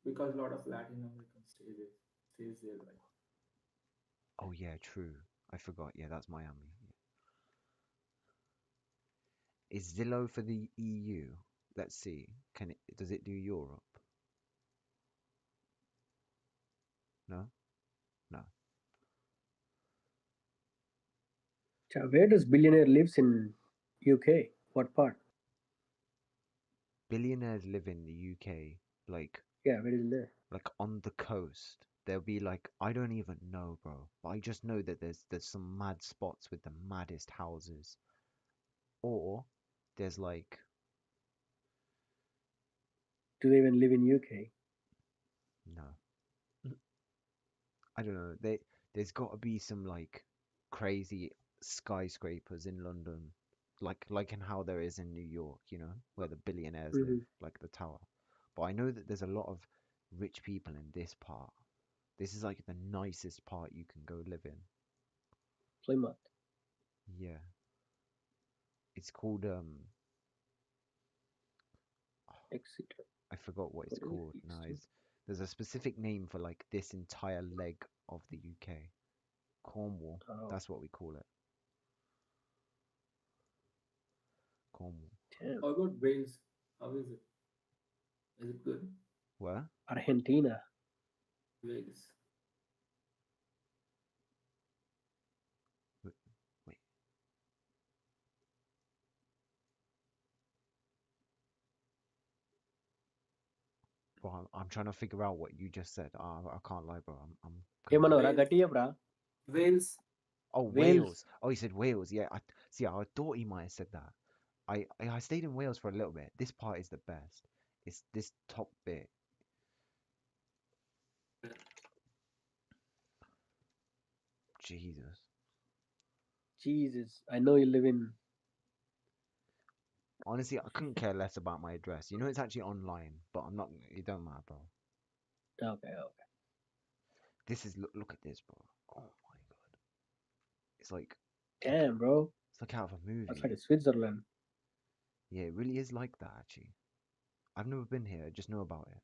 because a lot of Latin Americans stays there. Like Oh yeah, true. I forgot. Yeah, that's Miami. Is Zillow for the EU? Let's see. Does it do Europe? No? No. Where does billionaire lives in UK? What part? Billionaires live in the UK, like Yeah, where is there? on the coast. There'll be like I don't even know, bro. But I just know that there's some mad spots with the maddest houses. Or there's like Do they even live in UK? no. I don't know. There's got to be some like crazy skyscrapers in London, like in how there is in New York, you know, where the billionaires live, Mm-hmm. like the tower. But I know that there's a lot of rich people in this part. This is like the nicest part you can go live in. Plymouth. Yeah, it's called Exeter. I forgot what it's What is called it? now. There's a specific name for like this entire leg of the UK. Cornwall. Oh, That's what we call it. Cornwall. damn. how about Wales? How is it? Is it good? Where? Argentina. Wales. Wait. Wait. Bro, I'm trying to figure out what you just said. I can't lie, bro. I'm Emanora, confused. Wales. Gatiya, Wales. Oh, Wales. Wales. Oh, he said Wales. Yeah, I thought he might have said that. I stayed in Wales for a little bit. This part is the best. It's this top bit. Jesus. Jesus. I know you live in. Honestly, I couldn't care less about my address. You know, it's actually online, but I'm not. It don't matter, bro. Okay, okay. This is look at this, bro. Oh my god. It's like Damn, bro. it's like out of a That's movie. like Switzerland. Yeah, it really is like that actually. I've never been here. I just know about it.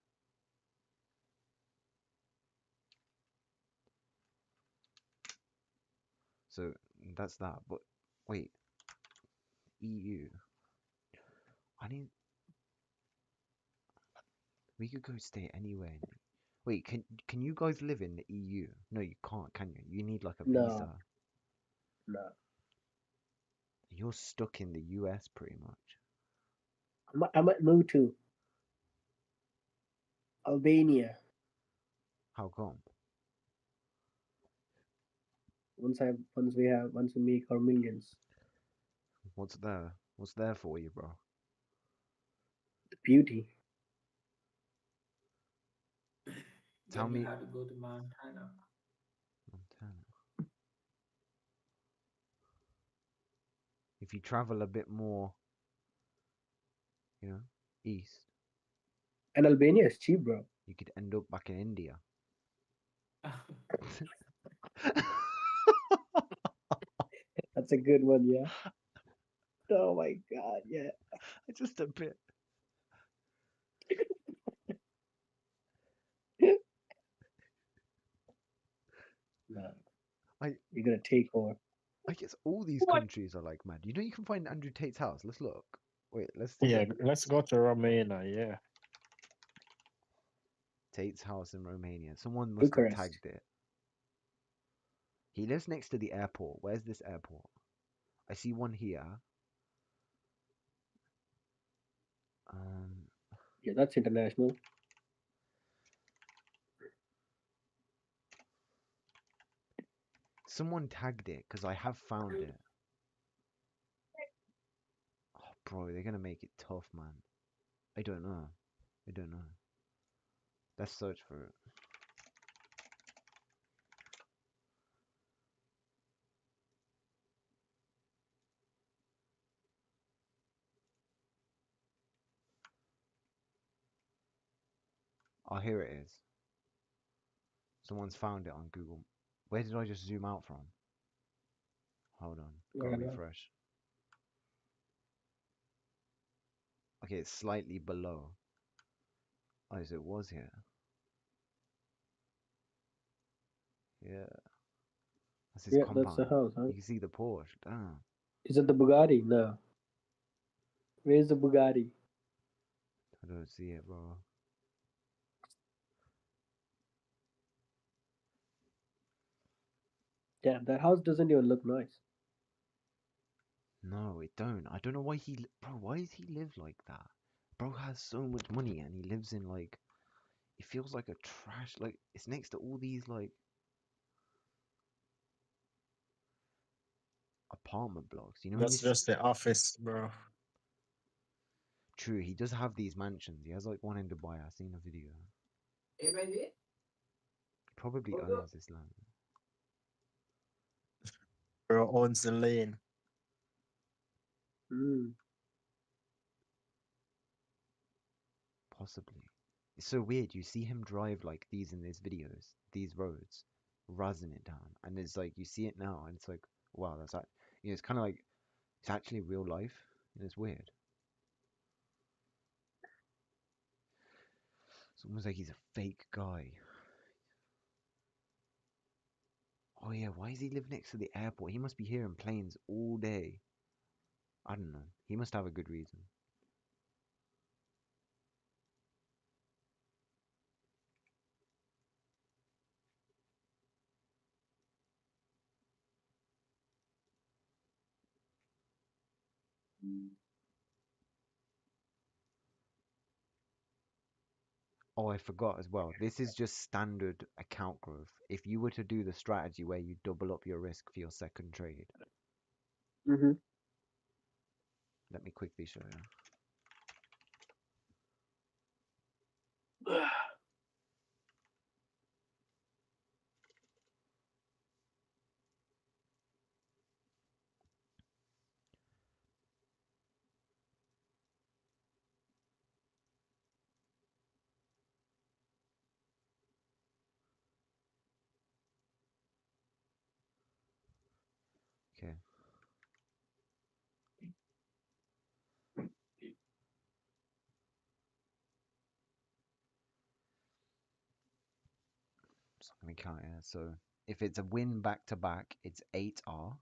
So that's that. But wait, EU. I need. We could go stay anywhere. Wait, can you guys live in the EU? No, you can't, can you? You need like a No, visa. no. You're stuck in the US pretty much. I might move to Albania How come? once we make our millions. What's there? What's there for you, bro? The beauty. Tell Then you me. have to go to Montana. Montana. If you travel a bit more, east, And Albania is cheap, bro. you could end up back in India. That's a good one, yeah. Oh my god, yeah. Just a bit. No, I you're gonna take over. I guess all these countries are like mad. You can find Andrew Tate's house. Let's look. Wait, let's Yeah, look. let's go to Romania. Yeah. Tate's house in Romania. Someone must have Bucharest. tagged it. He lives next to the airport. Where's this airport? I see one here. Yeah, that's international. Someone tagged it because I have found it. Oh, bro, they're gonna make it tough, man. I don't know. Let's search for it. Oh, here it is. Someone's found it on Google. Where did I just zoom out from? Hold on. Gotta refresh. Okay, it's slightly below. Oh, so it was here. Yeah. That's his compound. That's the house, huh? You can see the Porsche. Damn. Is it the Bugatti? No. Where's the Bugatti? I don't see it, bro. Damn, that house doesn't even look nice. No, it don't. I don't know why bro, why does he live like that? Bro has so much money and he lives in like, it feels like a trash, like it's next to all these like apartment blocks. When That's just the office, bro. True, he does have these mansions. He has like one in Dubai. I've seen a video. He probably owns this land. Bro owns the lane. Possibly. It's so weird. You see him drive like these in these videos, these roads, razzing it down, and it's like you see it now, and it's like, wow, that's that. It's kind of like it's actually real life, and it's weird. It's almost like he's a fake guy. Oh yeah, why does he live next to the airport? He must be hearing planes all day. I don't know. He must have a good reason. Oh, I forgot as well. This is just standard account growth. If you were to do the strategy where you double up your risk for your second trade, let me quickly show you. Okay. So I'm going to count here. So if it's a win back to back, it's 8R.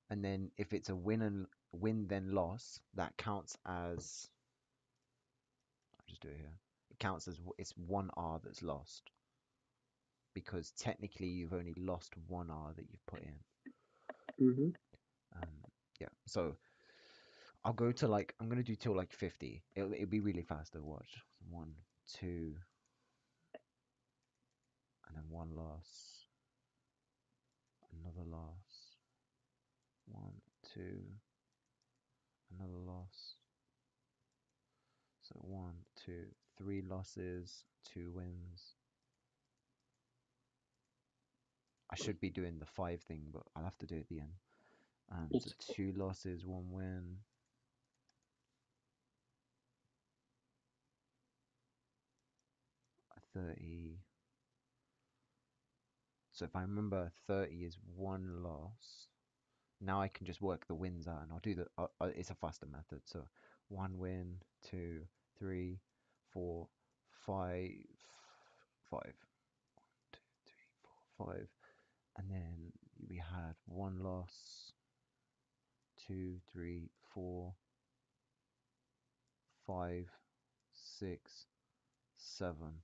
And then if it's a win then loss, that counts as, I'll just do it here. It counts as it's 1R that's lost. Because technically you've only lost 1R that you've put in. Yeah. So I'll go to like I'm gonna do till like 50. It'll be really fast though. Watch. One, two, and then one loss, another loss, one, two, another loss. So one, two, three losses, two wins. I should be doing the five thing, but I'll have to do it at the end. So It's two losses, one win. 30. So if I remember, 30 is one loss. Now I can just work the wins out, and I'll do the. It's a faster method. So one win, two, three, four, five, five, two, three, four, five, and then we had one loss, two, three, four, five, six, seven.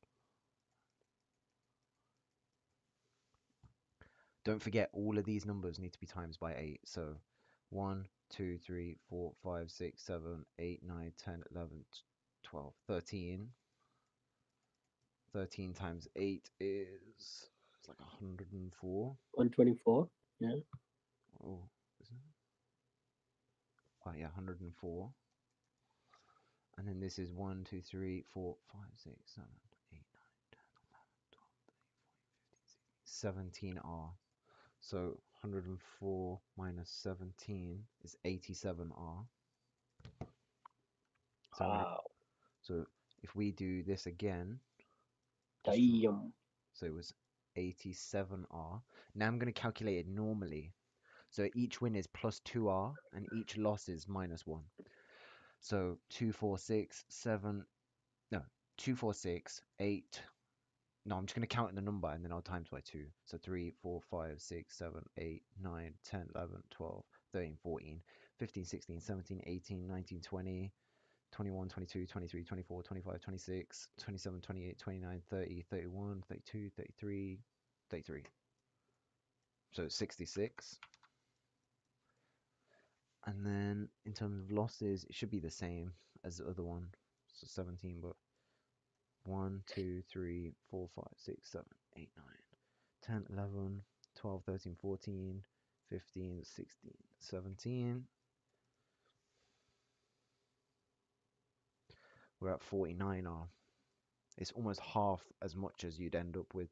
Don't forget, all of these numbers need to be times by 8. So 1, 2, 3, 4, 5, 6, 7, 8, 9, 10, 11, 12, 13. 13 times 8 is it's like 104. 124. Yeah. Oh, isn't it? Oh, yeah, 104. And then this is 1, 2, 3, 4, 5, 6, 7, 8, 9, 10, 11, 12, 13, 14, 15, 16, 17R. So 104 minus 17 is 87R. So Wow. so if we do this again, Damn. so it was 87R. Now I'm going to calculate it normally. So each win is plus 2R and each loss is minus 1. So 2, 4, 6, 7, no, 2, 4, 6, 8. No, I'm just going to count the number and then I'll times by 2. So 3, 4, 5, 6, 7, 8, 9, 10, 11, 12, 13, 14, 15, 16, 17, 18, 19, 20, 21, 22, 23, 24, 25, 26, 27, 28, 29, 30, 31, 32, 33, 33. So 66. And then in terms of losses, it should be the same as the other one. So 17, but 1, 2, 3, 4, 5, 6, 7, 8, 9, 10, 11, 12, 13, 14, 15, 16, 17. We're at 49R. It's almost half as much as you'd end up with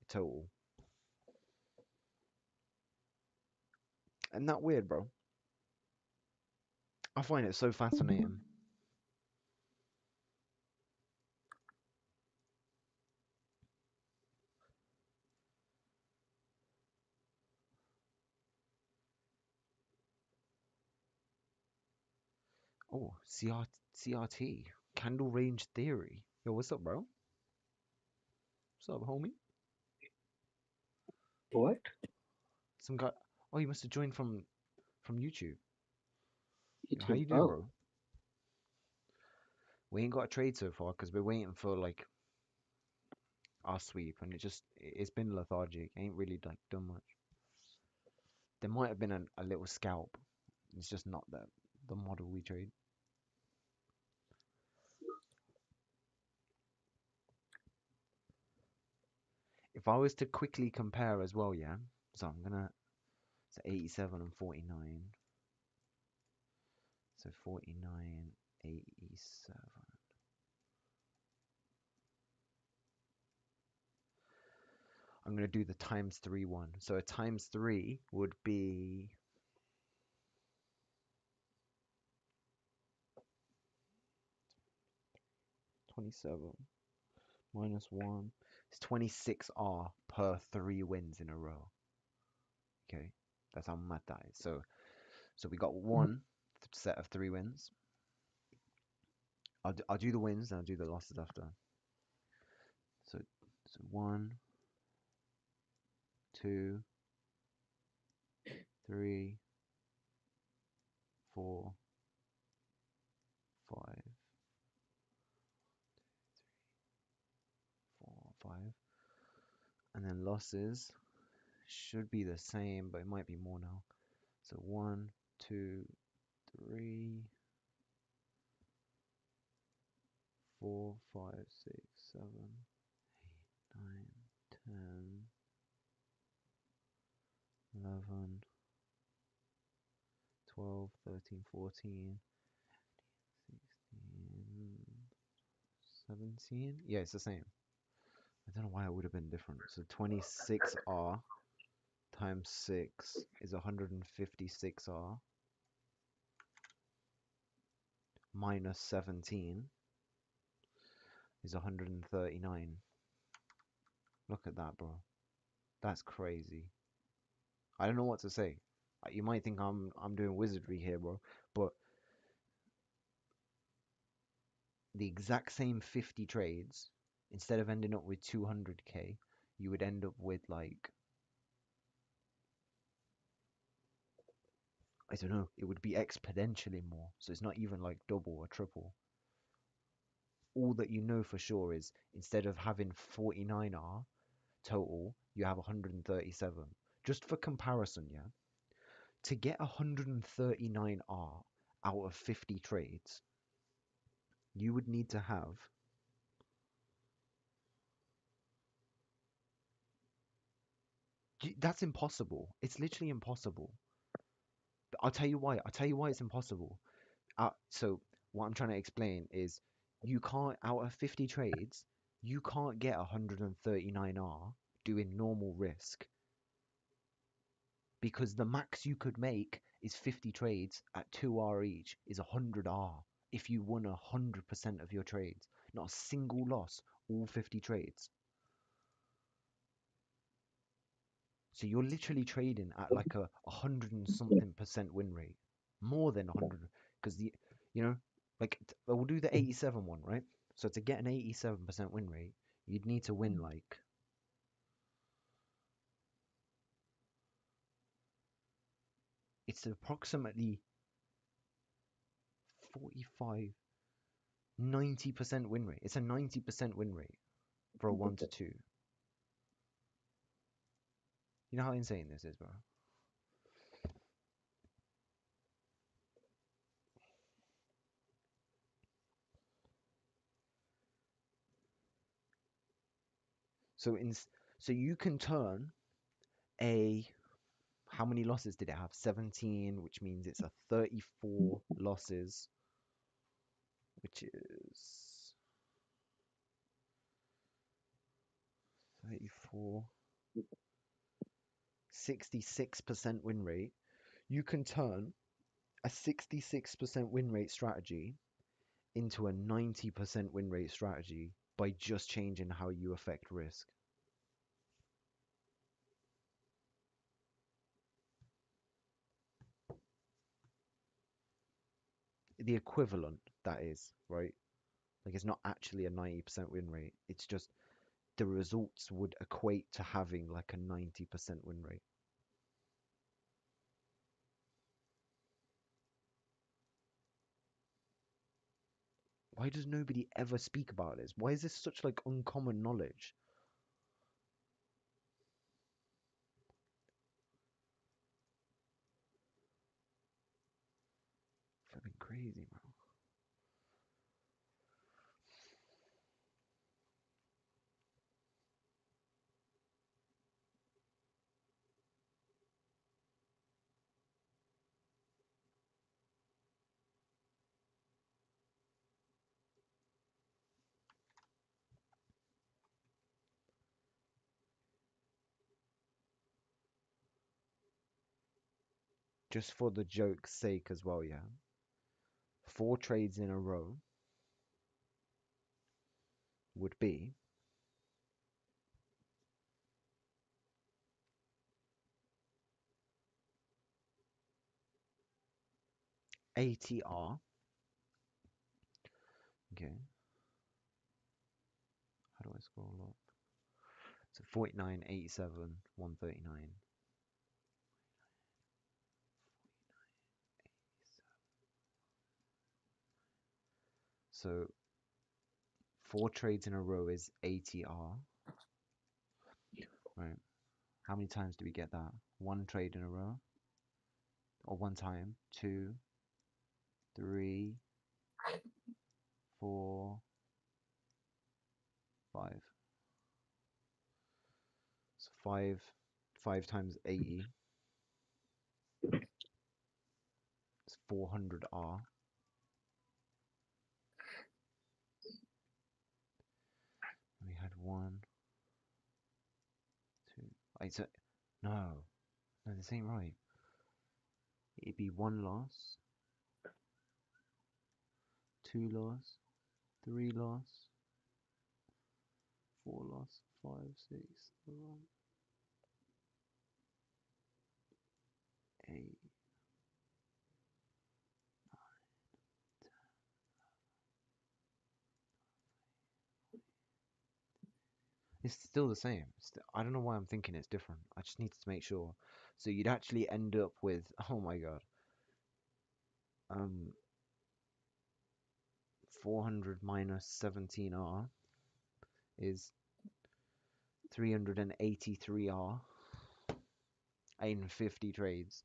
total. Isn't that weird, bro? I find it so fascinating. Oh, CRT. Candle range theory. Yo, what's up, bro? What's up, homie? What? Some guy. Oh, you must have joined from YouTube. Yo, how YouTube. you doing, Oh, bro? We ain't got a trade so far because we're waiting for like our sweep, and it's been lethargic. Ain't really like done much. There might have been a little scalp. It's just not the model we trade. If I was to quickly compare as well, yeah. So I'm gonna so 87 and 49. So 49, 87. I'm gonna do the times 3 one. So a times 3 would be 27 minus 1. It's 26R per 3 wins in a row. Okay, that's how mad that is. So we got one set of 3 wins. I'll do the wins and I'll do the losses after. So 1, 2, 3, 4, 5, 4, 5. And then losses should be the same, but it might be more now. So 1, 2, 3, 4, 5, 6, 7, 8, 9, 10, 11, 12, 13, 14, 16, 17. Yeah, it's the same. I don't know why it would have been different. So 26R times 6 is 156R minus 17 is 139. Look at that, bro. That's crazy. I don't know what to say. You might think I'm doing wizardry here, bro, but the exact same 50 trades, instead of ending up with 200k, you would end up with like, I don't know, it would be exponentially more. So it's not even like double or triple. All that you know for sure is instead of having 49R total, you have 137. Just for comparison, yeah, to get 139R out of 50 trades, you would need to have that's impossible. It's literally impossible. But I'll tell you why. I'll tell you why it's impossible. So what I'm trying to explain is you can't, out of 50 trades, you can't get 139R doing normal risk because the max you could make is 50 trades at 2R each is 100R if you won 100% of your trades. Not a single loss, all 50 trades. So you're literally trading at like a 100 and something percent win rate. More than 100. Because you know, like, we'll do the 87 one, right? So to get an 87% win rate, you'd need to win like, it's approximately 45, 90% win rate. It's a 90% win rate for a 1 to 2. You know how insane this is, bro? So you can turn a, how many losses did it have? 17, which means it's a 34 losses, which is 34, 66% win rate. You can turn a 66% win rate strategy into a 90% win rate strategy by just changing how you affect risk. The equivalent, that is, right? Like, it's not actually a 90% win rate. It's just the results would equate to having like a 90% win rate. Why does nobody ever speak about this? Why is this such like uncommon knowledge? Flipping crazy, man. Just for the joke's sake as well, yeah. 4 trades in a row would be ATR. Okay. How do I scroll up? So 49, 87, 139. So 4 trades in a row is ATR, right? How many times do we get that? 1 trade in a row? or one time, 2, 3, 4, 5. So 5 times 80 is 400R. We had 1, 2. No, this ain't right. It'd be 1 loss, 2 loss, 3 loss, 4 loss, 5, 6, 7, 8. It's still the same. I don't know why I'm thinking it's different. I just need to make sure. So you'd actually end up with, oh my god, 400 minus 17R is 383R in 50 trades.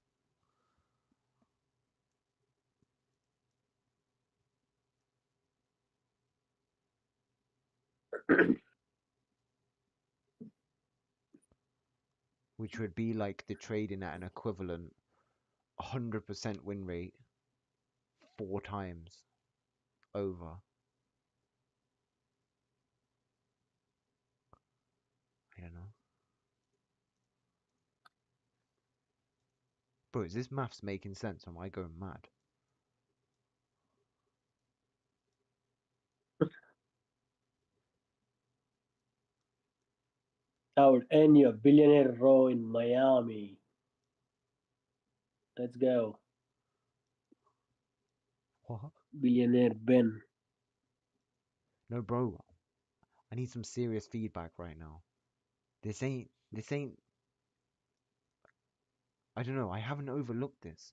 Which would be like the trading at an equivalent 100% win rate 4 times over. I don't know. Bro, is this maths making sense or am I going mad? I would end your billionaire row in Miami. Let's go. What? Billionaire Ben. No, bro. I need some serious feedback right now. This ain't. I don't know. I haven't overlooked this.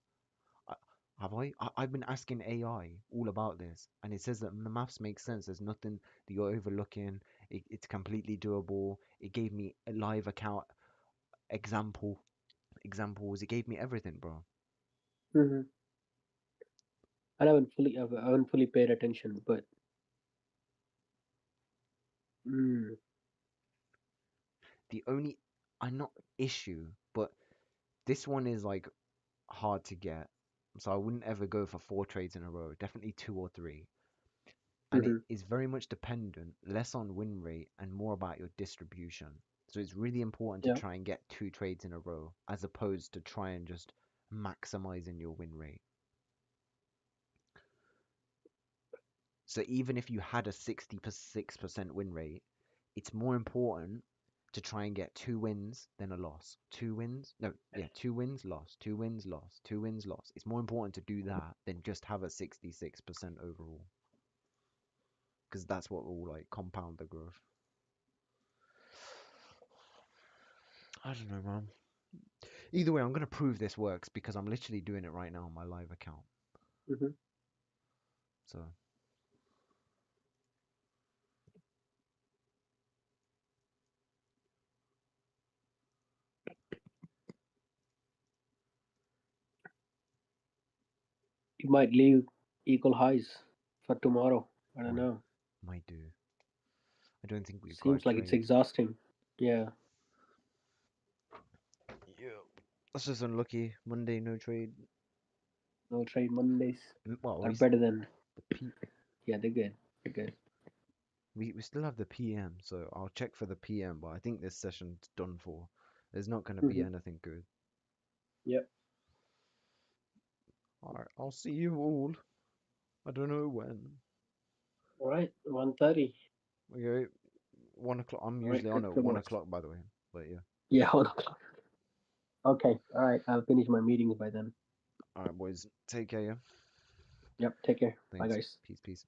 Have I? I've been asking AI all about this, and it says that the maths makes sense. There's nothing that you're overlooking. It's completely doable. It gave me a live account examples. It gave me everything, bro. Mm-hmm. I haven't fully paid attention, but The only, I'm not issue, but this one is like hard to get. So I wouldn't ever go for 4 trades in a row. Definitely 2 or 3. And it is very much dependent, less on win rate and more about your distribution. So it's really important to yeah. try and get 2 trades in a row as opposed to try and just maximizing your win rate. So even if you had a 66% win rate, it's more important to try and get 2 wins than a loss. 2 wins? No, yeah, 2 wins, loss, 2 wins, loss, 2 wins, loss. It's more important to do that than just have a 66% overall. Because that's what will like compound the growth. I don't know, man. Either way, I'm gonna prove this works because I'm literally doing it right now on my live account. Mm-hmm. So You might leave equal highs for tomorrow. I don't know. might do. I don't think we've got a Seems like it's trade. exhausting. Yeah. Yeah. That's just unlucky. Monday, no trade. No trade Mondays Well, are we better than. the Yeah, they're good. They're good. we still have the PM, so I'll check for the PM. But I think this session's done for. There's not gonna be anything good. Yep. All right, I'll see you all. I don't know when. All right. 1:30. Okay, 1 o'clock. I'm All right. usually on at Crypto 1 Bros. o'clock, by the way. But yeah. Yeah, 1 o'clock. Okay. All right. I'll finish my meetings by then. All right, boys. Take care. Yeah. Yep. Take care. Bye, Thanks. guys. Peace.